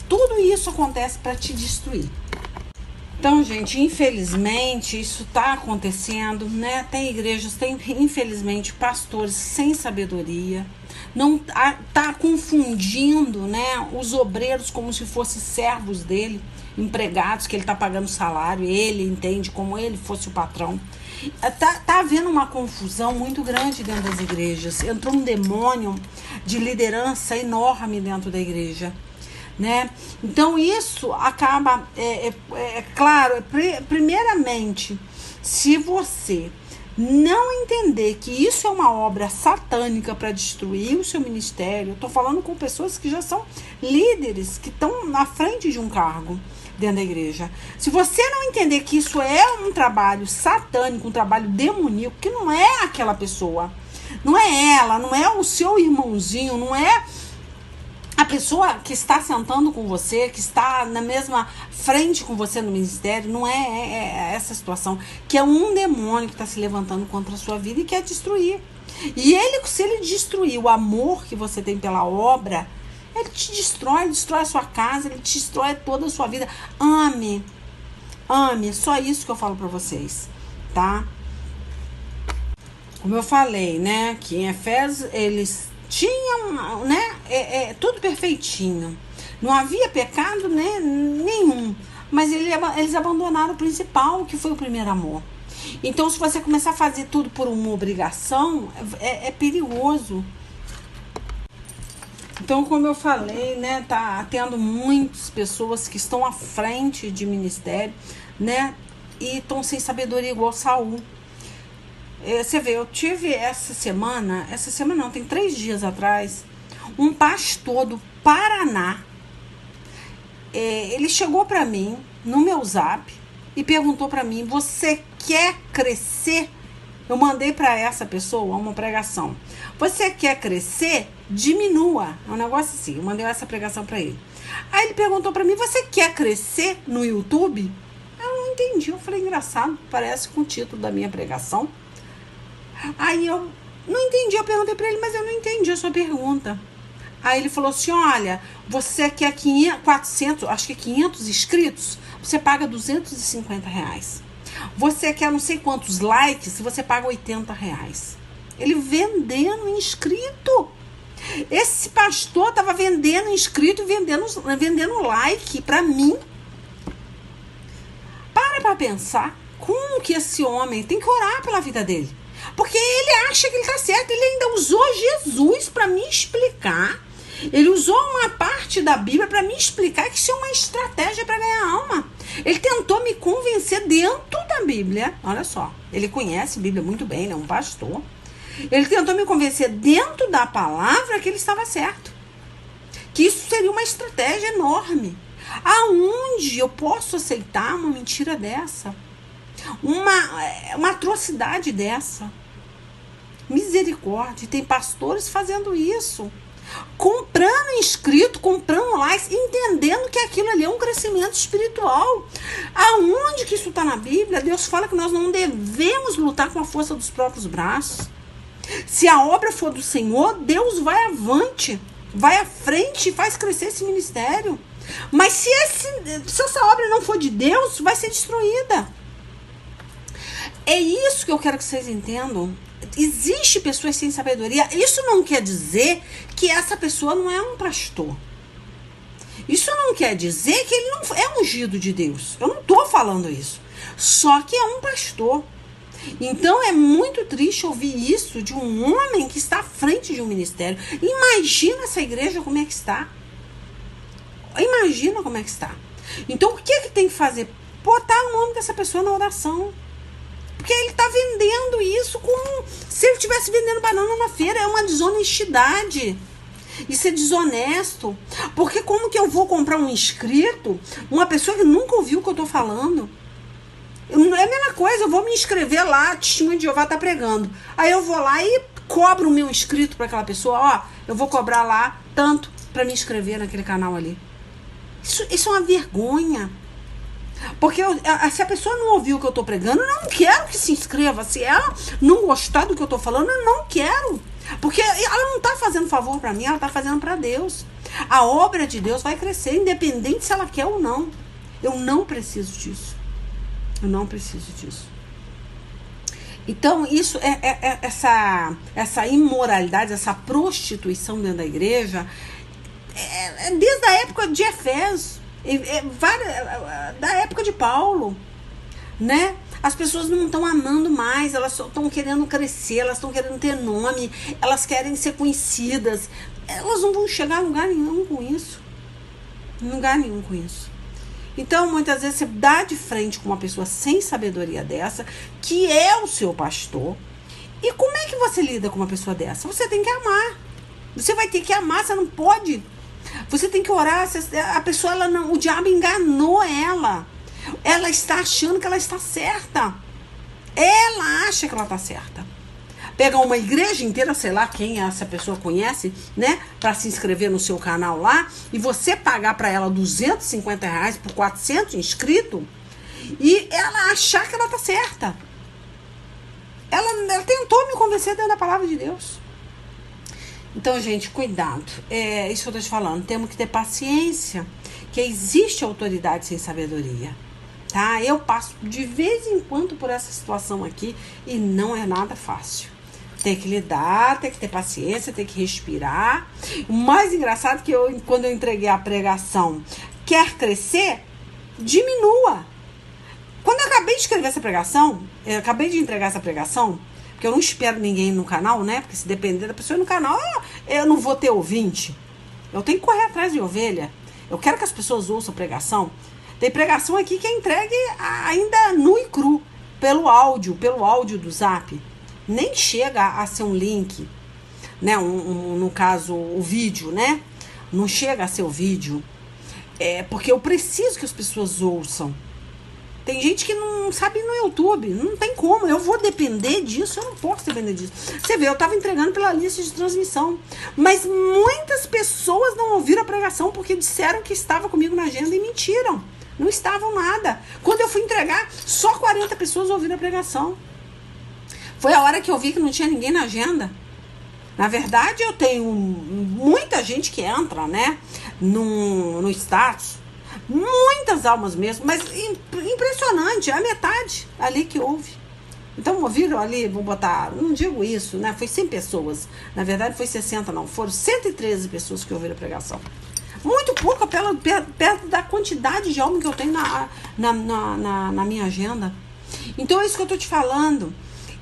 tudo isso acontece para te destruir. Então, gente, infelizmente, isso está acontecendo, né? Tem igrejas, infelizmente, pastores sem sabedoria, não tá confundindo, né, os obreiros como se fossem servos dele, empregados que ele tá pagando salário, ele entende como ele fosse o patrão. Tá havendo uma confusão muito grande dentro das igrejas. Entrou um demônio de liderança enorme dentro da igreja, né? Então isso acaba, claro, primeiramente Se você não entender que isso é uma obra satânica para destruir o seu ministério, eu estou falando com pessoas que já são líderes, que estão na frente de um cargo dentro da igreja. Se você não entender que isso é um trabalho satânico, um trabalho demoníaco, que não é aquela pessoa, não é ela, não é o seu irmãozinho, não é a pessoa que está sentando com você, que está na mesma frente com você no ministério, não é essa situação, que é um demônio que está se levantando contra a sua vida e quer destruir. E ele, se ele destruir o amor que você tem pela obra, ele te destrói, ele destrói a sua casa, ele te destrói toda a sua vida. Ame, ame, só isso que eu falo para vocês, tá? Como eu falei, né, que em Efésios eles tinham, né, tudo perfeitinho. Não havia pecado, né, nenhum. Mas eles abandonaram o principal, que foi o primeiro amor. Então, se você começar a fazer tudo por uma obrigação, é perigoso. Então, como eu falei, né, tá tendo muitas pessoas que estão à frente de ministério, né, e estão sem sabedoria igual Saul. Você vê, eu tive essa semana não, tem 3 dias atrás, um pastor do Paraná, ele chegou para mim no meu zap e perguntou para mim: você quer crescer? Eu mandei para essa pessoa uma pregação. Você quer crescer? Diminua. É um negócio assim, eu mandei essa pregação para ele. Aí ele perguntou para mim: você quer crescer no YouTube? Eu não entendi, eu falei: engraçado, parece com o título da minha pregação. Aí eu não entendi, eu perguntei pra ele, mas eu não entendi a sua pergunta. Aí ele falou assim: olha, você quer 400, acho que 500 inscritos, você paga R$250. Você quer não sei quantos likes, você paga R$80. Ele vendendo inscrito. Esse pastor tava vendendo inscrito e vendendo like pra mim. Para pensar como que esse homem tem que orar pela vida dele. Porque ele acha que ele está certo. Ele ainda usou Jesus para me explicar. Ele usou uma parte da Bíblia para me explicar que isso é uma estratégia para ganhar alma. Ele tentou me convencer dentro da Bíblia. Olha só, ele conhece a Bíblia muito bem, ele é um pastor. Ele tentou me convencer dentro da palavra que ele estava certo. Que isso seria uma estratégia enorme. Aonde eu posso aceitar uma mentira dessa? Uma atrocidade dessa? Misericórdia. Tem pastores fazendo isso, comprando inscrito, comprando likes, entendendo que aquilo ali é um crescimento espiritual. Aonde que isso está na Bíblia? Deus fala que nós não devemos lutar com a força dos próprios braços. Se a obra for do Senhor, Deus vai avante, vai à frente e faz crescer esse ministério. Mas se essa obra não for de Deus, vai ser destruída. É isso que eu quero que vocês entendam. Existe pessoas sem sabedoria. Isso não quer dizer que essa pessoa não é um pastor. Isso não quer dizer que ele não é ungido de Deus. Eu não estou falando isso. Só que é um pastor. Então é muito triste ouvir isso de um homem que está à frente de um ministério. Imagina essa igreja como é que está. Imagina como é que está. Então o que tem que fazer? Botar o nome dessa pessoa na oração. Porque ele está vendendo isso como se ele estivesse vendendo banana na feira. É uma desonestidade. Isso é desonesto. Porque como que eu vou comprar um inscrito, uma pessoa que nunca ouviu o que eu estou falando? É a mesma coisa, eu vou me inscrever lá, Testemunho de Jeová está pregando. Aí eu vou lá e cobro o meu inscrito para aquela pessoa. Ó, eu vou cobrar lá tanto para me inscrever naquele canal ali. Isso é uma vergonha. Porque se a pessoa não ouviu o que eu estou pregando, eu não quero que se inscreva. Se ela não gostar do que eu estou falando, eu não quero. Porque ela não está fazendo favor para mim, ela está fazendo para Deus. A obra de Deus vai crescer, independente se ela quer ou não. Eu não preciso disso. Eu não preciso disso. Então, isso essa imoralidade, essa prostituição dentro da igreja, desde a época de Efésios. Da época de Paulo, né? As pessoas não estão amando mais, elas estão querendo crescer, elas estão querendo ter nome, elas querem ser conhecidas. Elas não vão chegar a lugar nenhum com isso. Lugar nenhum com isso. Então, muitas vezes, você dá de frente com uma pessoa sem sabedoria dessa, que é o seu pastor. E como é que você lida com uma pessoa dessa? Você tem que amar. Você vai ter que amar, você não pode. Você tem que orar. A pessoa, ela não, o diabo enganou ela. Ela está achando que ela está certa. Ela acha que ela está certa. Pegar uma igreja inteira, sei lá quem essa pessoa conhece, né? Para se inscrever no seu canal lá. E você pagar para ela R$250 por 400 inscritos. E ela achar que ela está certa. Ela tentou me convencer dentro da palavra de Deus. Então, gente, cuidado. É isso que eu estou te falando. Temos que ter paciência. Que existe autoridade sem sabedoria. Tá? Eu passo de vez em quando por essa situação aqui. E não é nada fácil. Tem que lidar, tem que ter paciência, tem que respirar. O mais engraçado é que quando eu entreguei a pregação, quer crescer, diminua. Quando eu acabei de escrever essa pregação, eu acabei de entregar essa pregação, porque eu não espero ninguém no canal, né? Porque se depender da pessoa no canal, eu não vou ter ouvinte. Eu tenho que correr atrás de ovelha. Eu quero que as pessoas ouçam a pregação. Tem pregação aqui que é entregue ainda nu e cru, pelo áudio do Zap. Nem chega a ser um link, né? No caso, o vídeo, né? Não chega a ser o vídeo. Porque eu preciso que as pessoas ouçam. Tem gente que não sabe no YouTube, não tem como, eu vou depender disso, eu não posso depender disso. Você vê, eu estava entregando pela lista de transmissão, mas muitas pessoas não ouviram a pregação porque disseram que estava comigo na agenda e mentiram, não estavam nada. Quando eu fui entregar, só 40 pessoas ouviram a pregação. Foi a hora que eu vi que não tinha ninguém na agenda. Na verdade, eu tenho muita gente que entra, né, no status. Muitas almas mesmo, mas impressionante, é a metade ali que ouve. Então ouviram ali, vou botar, não digo isso, né? Foi 100 pessoas, na verdade foi 60 não, foram 113 pessoas que ouviram a pregação. Muito pouco perto da quantidade de almas que eu tenho na minha agenda. Então é isso que eu tô te falando.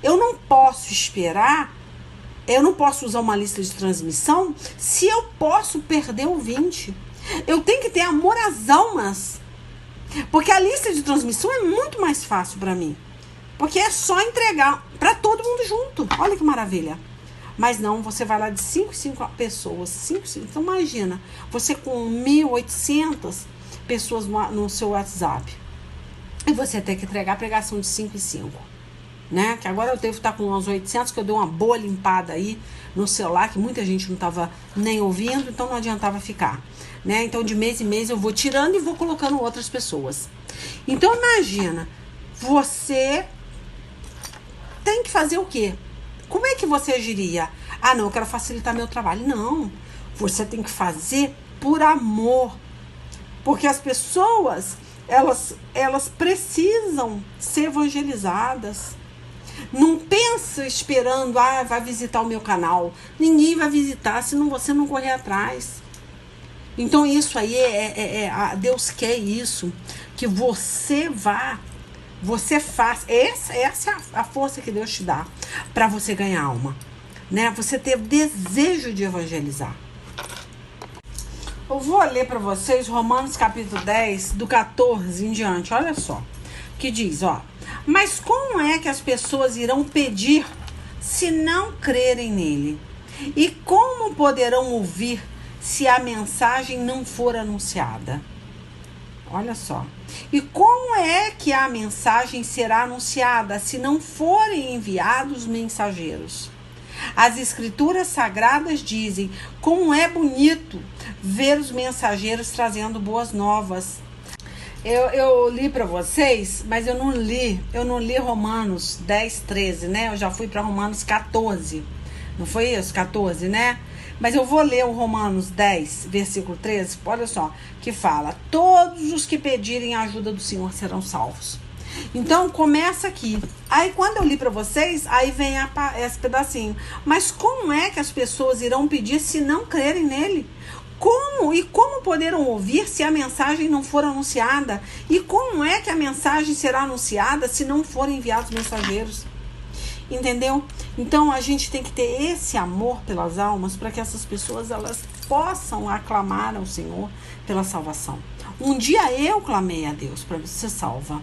Eu não posso esperar, eu não posso usar uma lista de transmissão se eu posso perder ouvinte. Eu tenho que ter amor às almas. Porque a lista de transmissão é muito mais fácil para mim. Porque é só entregar para todo mundo junto. Olha que maravilha. Mas não, você vai lá de 5 em 5 pessoas. 5. Então imagina, você com 1.800 pessoas no seu WhatsApp. E você tem que entregar a pregação de 5 em 5. Né? Que agora eu devo estar com uns 800, que eu dei uma boa limpada aí no celular, que muita gente não estava nem ouvindo, então não adiantava ficar. Né? Então, de mês em mês, eu vou tirando e vou colocando outras pessoas. Então, imagina, você tem que fazer o quê? Como é que você agiria? Ah, não, eu quero facilitar meu trabalho. Não, você tem que fazer por amor. Porque as pessoas, elas precisam ser evangelizadas. Não pensa esperando, vai visitar o meu canal. Ninguém vai visitar se você não correr atrás. Então isso aí Deus quer isso, que você vá, você faça. Essa é a força que Deus te dá para você ganhar alma, né? Você ter desejo de evangelizar. Eu vou ler para vocês Romanos capítulo 10, do 14 em diante. Olha só, que diz, ó: mas como é que as pessoas irão pedir se não crerem nele? E como poderão ouvir se a mensagem não for anunciada? Olha só. E como é que a mensagem será anunciada se não forem enviados mensageiros? As escrituras sagradas dizem como é bonito ver os mensageiros trazendo boas novas. Eu li para vocês, mas eu não li Romanos 10, 13, né? Eu já fui para Romanos 14. Não foi isso? 14, né? Mas eu vou ler o Romanos 10, versículo 13, olha só, que fala: todos os que pedirem a ajuda do Senhor serão salvos. Então, começa aqui. Aí, quando eu li para vocês, aí vem esse pedacinho. Mas como é que as pessoas irão pedir se não crerem nele? Como? E como poderão ouvir se a mensagem não for anunciada? E como é que a mensagem será anunciada se não forem enviados mensageiros? Entendeu? Então a gente tem que ter esse amor pelas almas para que essas pessoas elas possam aclamar ao Senhor pela salvação. Um dia eu clamei a Deus para ser salva.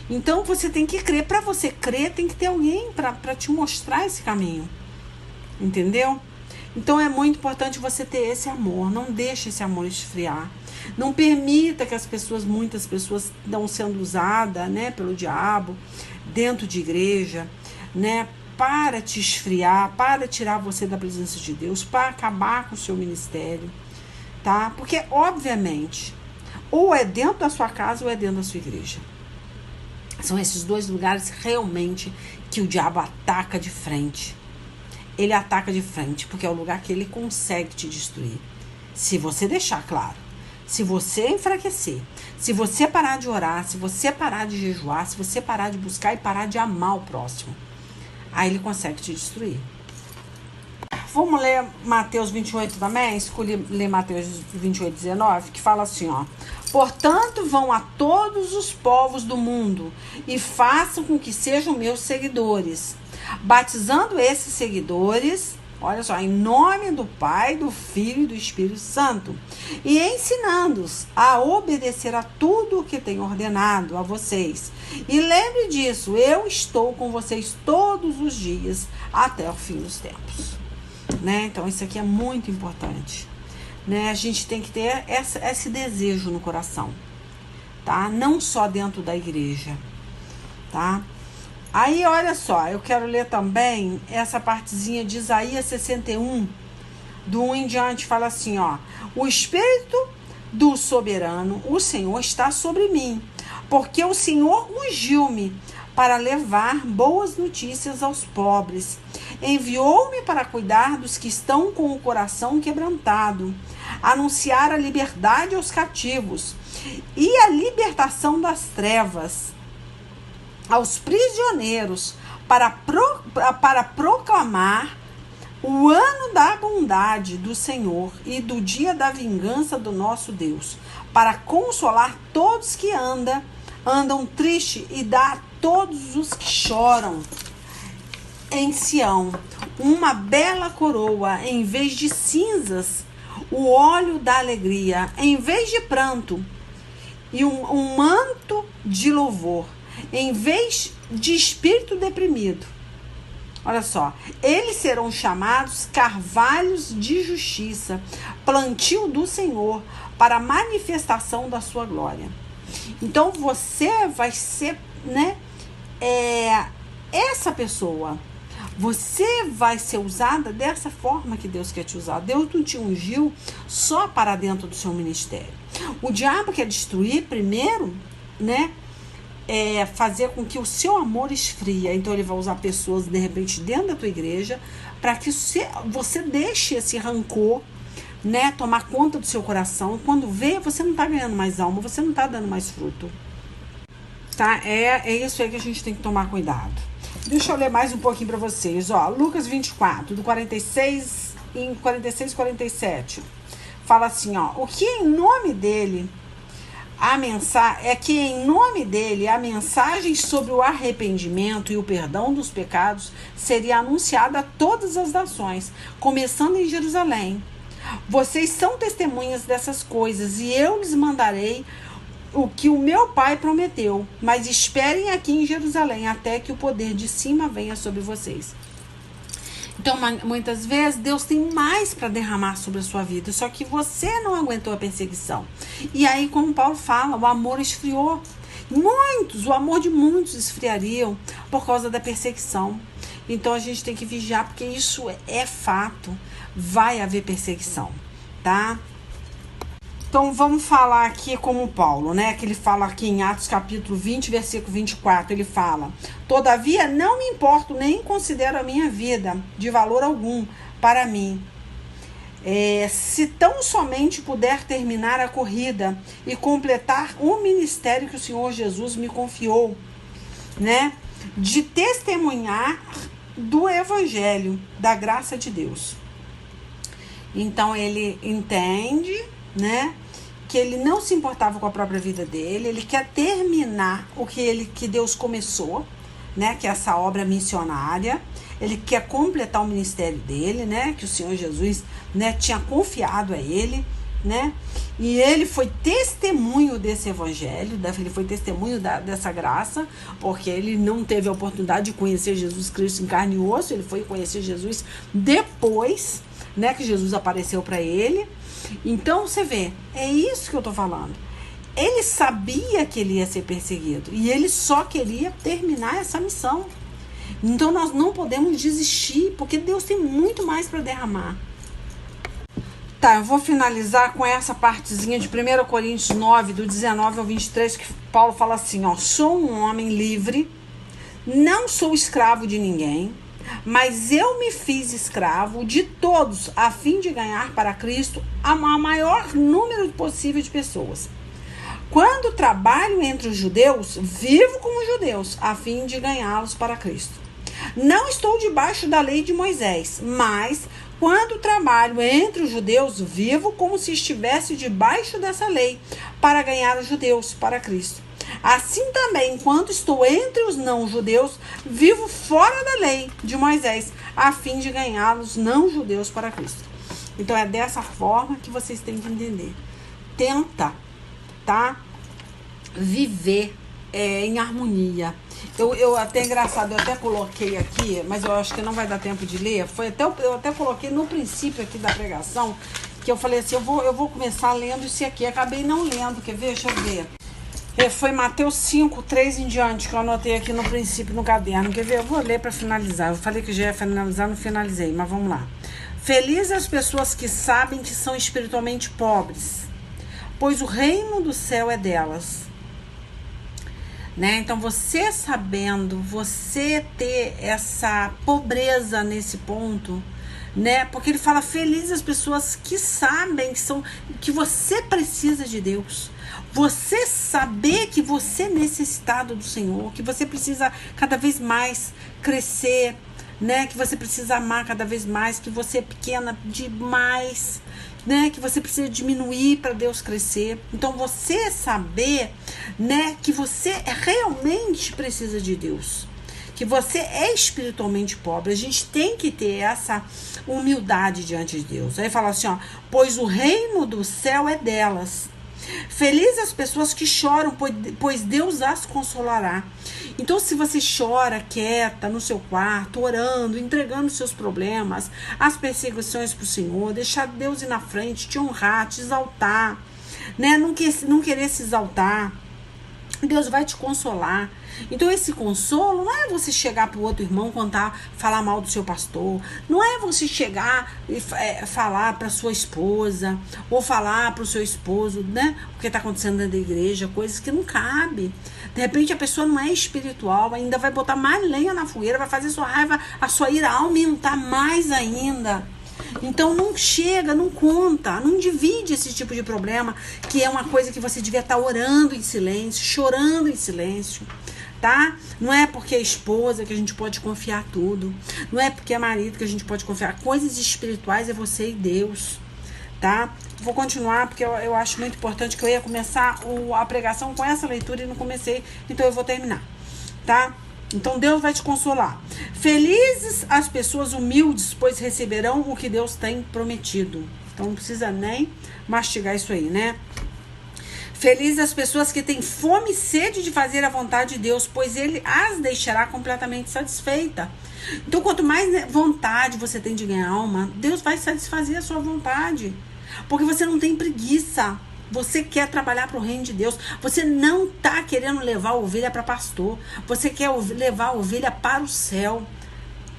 Então você tem que crer. Para você crer, tem que ter alguém para te mostrar esse caminho. Entendeu? Então é muito importante você ter esse amor. Não deixe esse amor esfriar. Não permita que muitas pessoas estão sendo usadas, né, pelo diabo dentro de igreja, né, para te esfriar, para tirar você da presença de Deus, para acabar com o seu ministério, tá? Porque, obviamente, ou é dentro da sua casa ou é dentro da sua igreja. São esses dois lugares realmente que o diabo ataca de frente. Ele ataca de frente, porque é o lugar que ele consegue te destruir. Se você deixar claro. Se você enfraquecer, se você parar de orar, se você parar de jejuar, se você parar de buscar e parar de amar o próximo, aí ele consegue te destruir. Vamos ler Mateus 28 também? Escolhi ler Mateus 28, 19, que fala assim, ó. Portanto, vão a todos os povos do mundo e façam com que sejam meus seguidores, batizando esses seguidores, olha só, em nome do Pai, do Filho e do Espírito Santo, e ensinando-os a obedecer a tudo o que tenho ordenado a vocês. E lembre disso, eu estou com vocês todos os dias até o fim dos tempos. Né? Então, isso aqui é muito importante. Né? A gente tem que ter esse desejo no coração, tá? Não só dentro da igreja, tá? Aí, olha só, eu quero ler também essa partezinha de Isaías 61, do 1 em diante, fala assim, ó. O Espírito do Soberano, o Senhor, está sobre mim, porque o Senhor ungiu-me para levar boas notícias aos pobres. Enviou-me para cuidar dos que estão com o coração quebrantado, anunciar a liberdade aos cativos e a libertação das trevas aos prisioneiros, para proclamar o ano da bondade do Senhor e do dia da vingança do nosso Deus, para consolar todos que andam tristes e dar a todos os que choram em Sião uma bela coroa em vez de cinzas, o óleo da alegria em vez de pranto, e um manto de louvor em vez de espírito deprimido. Olha só, eles serão chamados carvalhos de justiça, plantio do Senhor, para a manifestação da sua glória. Então você vai ser, né, essa pessoa. Você vai ser usada dessa forma que Deus quer te usar. Deus não te ungiu só para dentro do seu ministério. O diabo quer destruir primeiro, né? Fazer com que o seu amor esfria. Então ele vai usar pessoas de repente dentro da tua igreja para que você deixe esse rancor, né, tomar conta do seu coração. Quando vê, você não está ganhando mais alma, você não está dando mais fruto, tá? É isso aí que a gente tem que tomar cuidado. Deixa eu ler mais um pouquinho para vocês, ó. Lucas 24, do 46 e 47 fala assim, ó. O que em nome dele a mensagem sobre o arrependimento e o perdão dos pecados seria anunciada a todas as nações, começando em Jerusalém. Vocês são testemunhas dessas coisas, e eu lhes mandarei o que o meu Pai prometeu, mas esperem aqui em Jerusalém até que o poder de cima venha sobre vocês. Então, muitas vezes, Deus tem mais para derramar sobre a sua vida, só que você não aguentou a perseguição. E aí, como Paulo fala, o amor esfriou. O amor de muitos esfriariam por causa da perseguição. Então, a gente tem que vigiar, porque isso é fato. Vai haver perseguição, tá? Então, vamos falar aqui como Paulo, né? Que ele fala aqui em Atos capítulo 20, versículo 24, ele fala: todavia, não me importo nem considero a minha vida de valor algum para mim. Se tão somente puder terminar a corrida e completar o ministério que o Senhor Jesus me confiou, né? De testemunhar do evangelho, da graça de Deus. Então, ele entende, né, que ele não se importava com a própria vida dele, ele quer terminar o que Deus começou, né, que é essa obra missionária. Ele quer completar o ministério dele, né, que o Senhor Jesus, né, tinha confiado a ele, né, e ele foi testemunho desse evangelho, ele foi testemunho dessa graça, porque ele não teve a oportunidade de conhecer Jesus Cristo em carne e osso, ele foi conhecer Jesus depois, né, que Jesus apareceu para ele. Então você vê, é isso que eu tô falando. Ele sabia que ele ia ser perseguido e ele só queria terminar essa missão. Então nós não podemos desistir, porque Deus tem muito mais para derramar. Tá, eu vou finalizar com essa partezinha de 1 Coríntios 9, do 19 ao 23, que Paulo fala assim, ó: sou um homem livre, não sou escravo de ninguém, mas eu me fiz escravo de todos, a fim de ganhar para Cristo a maior número possível de pessoas. Quando trabalho entre os judeus, vivo como judeus, a fim de ganhá-los para Cristo. Não estou debaixo da lei de Moisés, mas quando trabalho entre os judeus, vivo como se estivesse debaixo dessa lei, para ganhar os judeus para Cristo. Assim também, enquanto estou entre os não-judeus, vivo fora da lei de Moisés, a fim de ganhá-los não-judeus para Cristo. Então é dessa forma que vocês têm que entender. Tenta, tá? Viver em harmonia. Eu até engraçado, eu até coloquei aqui, mas eu acho que não vai dar tempo de ler. Eu até coloquei no princípio aqui da pregação, que eu falei assim, eu vou começar lendo esse aqui. Acabei não lendo, quer ver? Deixa eu ver. Foi Mateus 5, 3 em diante, que eu anotei aqui no princípio, no caderno. Quer ver? Eu vou ler para finalizar. Eu falei que já ia finalizar, não finalizei, mas vamos lá. Felizes as pessoas que sabem que são espiritualmente pobres, pois o reino do céu é delas. Né? Então, você sabendo, você ter essa pobreza nesse ponto, né? Porque ele fala, felizes as pessoas que sabem que você precisa de Deus. Você saber que você é necessitado do Senhor, que você precisa cada vez mais crescer, né? Que você precisa amar cada vez mais, que você é pequena demais, né, que você precisa diminuir para Deus crescer. Então você saber, né, que você realmente precisa de Deus, que você é espiritualmente pobre. A gente tem que ter essa humildade diante de Deus. Aí fala assim, ó, pois o reino do céu é delas. Felizes as pessoas que choram, pois Deus as consolará. Então, se você chora quieta no seu quarto, orando, entregando seus problemas, as perseguições para o Senhor, deixar Deus ir na frente, te honrar, te exaltar, né? Não querer se exaltar, Deus vai te consolar. Então esse consolo não é você chegar para o outro irmão falar mal do seu pastor, não é você chegar e falar para sua esposa ou falar para o seu esposo, né, o que está acontecendo dentro da igreja, coisas que não cabe. De repente a pessoa não é espiritual, ainda vai botar mais lenha na fogueira, vai fazer sua raiva, a sua ira aumentar mais ainda. Então não chega, não conta, não divide esse tipo de problema, que é uma coisa que você devia estar orando em silêncio, chorando em silêncio, tá? Não é porque é esposa que a gente pode confiar tudo, não é porque é marido que a gente pode confiar. Coisas espirituais é você e Deus, tá? Vou continuar porque eu acho muito importante, que eu ia começar a pregação com essa leitura e não comecei, então eu vou terminar, tá? Então Deus vai te consolar. Felizes as pessoas humildes, pois receberão o que Deus tem prometido. Então não precisa nem mastigar isso aí, né? Felizes as pessoas que têm fome e sede de fazer a vontade de Deus, pois Ele as deixará completamente satisfeita. Então quanto mais vontade você tem de ganhar alma, Deus vai satisfazer a sua vontade. Porque você não tem preguiça. Você quer trabalhar para o reino de Deus. Você não está querendo levar a ovelha para pastor. Você quer levar a ovelha para o céu.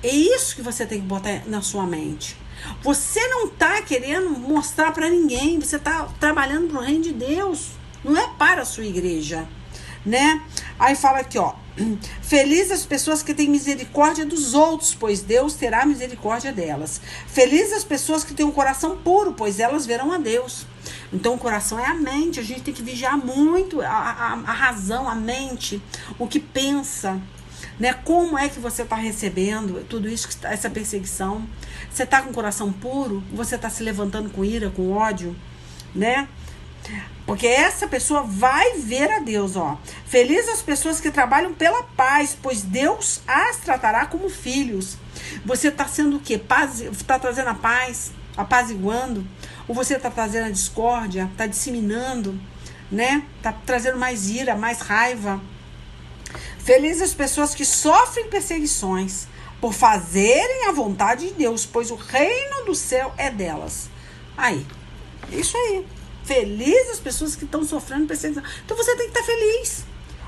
É isso que você tem que botar na sua mente. Você não está querendo mostrar para ninguém. Você está trabalhando para o reino de Deus. Não é para a sua igreja, né? Aí fala aqui, ó. Felizes as pessoas que têm misericórdia dos outros, pois Deus terá misericórdia delas. Felizes as pessoas que têm um coração puro, pois elas verão a Deus. Então o coração é a mente, a gente tem que vigiar muito a razão, a mente, o que pensa, né? Como é que você está recebendo tudo isso, essa perseguição? Você está com o coração puro? Você está se levantando com ira, com ódio, né? Porque essa pessoa vai ver a Deus, ó. Felizes as pessoas que trabalham pela paz, pois Deus as tratará como filhos. Você está sendo o quê? Está trazendo a paz, apaziguando? Ou você está trazendo a discórdia, está disseminando, né? Está trazendo mais ira, mais raiva. Felizes as pessoas que sofrem perseguições por fazerem a vontade de Deus, pois o reino do céu é delas. Aí, isso aí. Felizes as pessoas que estão sofrendo perseguição. Então você tem que estar feliz.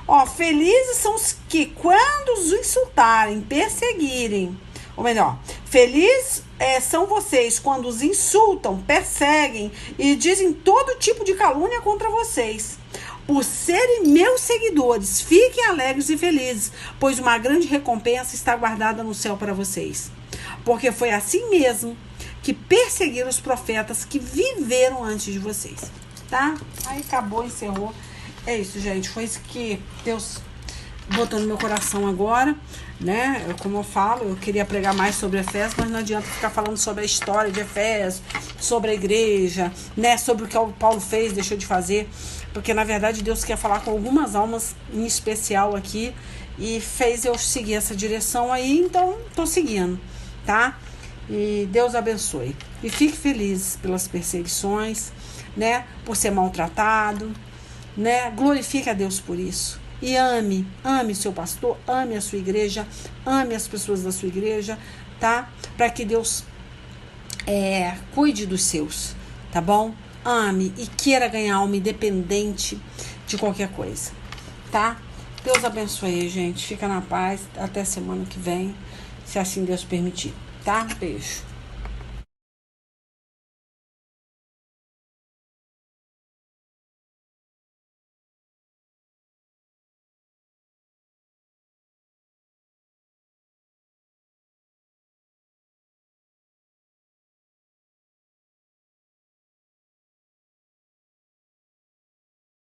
Ó, felizes são os que, quando os insultarem, perseguirem, ou melhor, felizes são vocês quando os insultam, perseguem e dizem todo tipo de calúnia contra vocês. Por serem meus seguidores, fiquem alegres e felizes, pois uma grande recompensa está guardada no céu para vocês. Porque foi assim mesmo que perseguiram os profetas que viveram antes de vocês, tá? Aí acabou, encerrou. É isso, gente. Foi isso que Deus botou no meu coração agora, né? Como eu falo, eu queria pregar mais sobre Efésios, mas não adianta ficar falando sobre a história de Efésios, sobre a igreja, né? Sobre o que o Paulo fez, deixou de fazer, porque na verdade Deus quer falar com algumas almas em especial aqui e fez eu seguir essa direção aí, então tô seguindo, tá? E Deus abençoe. E fique feliz pelas perseguições, né? Por ser maltratado, né? Glorifique a Deus por isso. E ame seu pastor, ame a sua igreja, ame as pessoas da sua igreja, tá? Para que Deus cuide dos seus, tá bom? Ame e queira ganhar alma independente de qualquer coisa, tá? Deus abençoe, gente. Fica na paz. Até semana que vem, se assim Deus permitir. Tá? Beijo.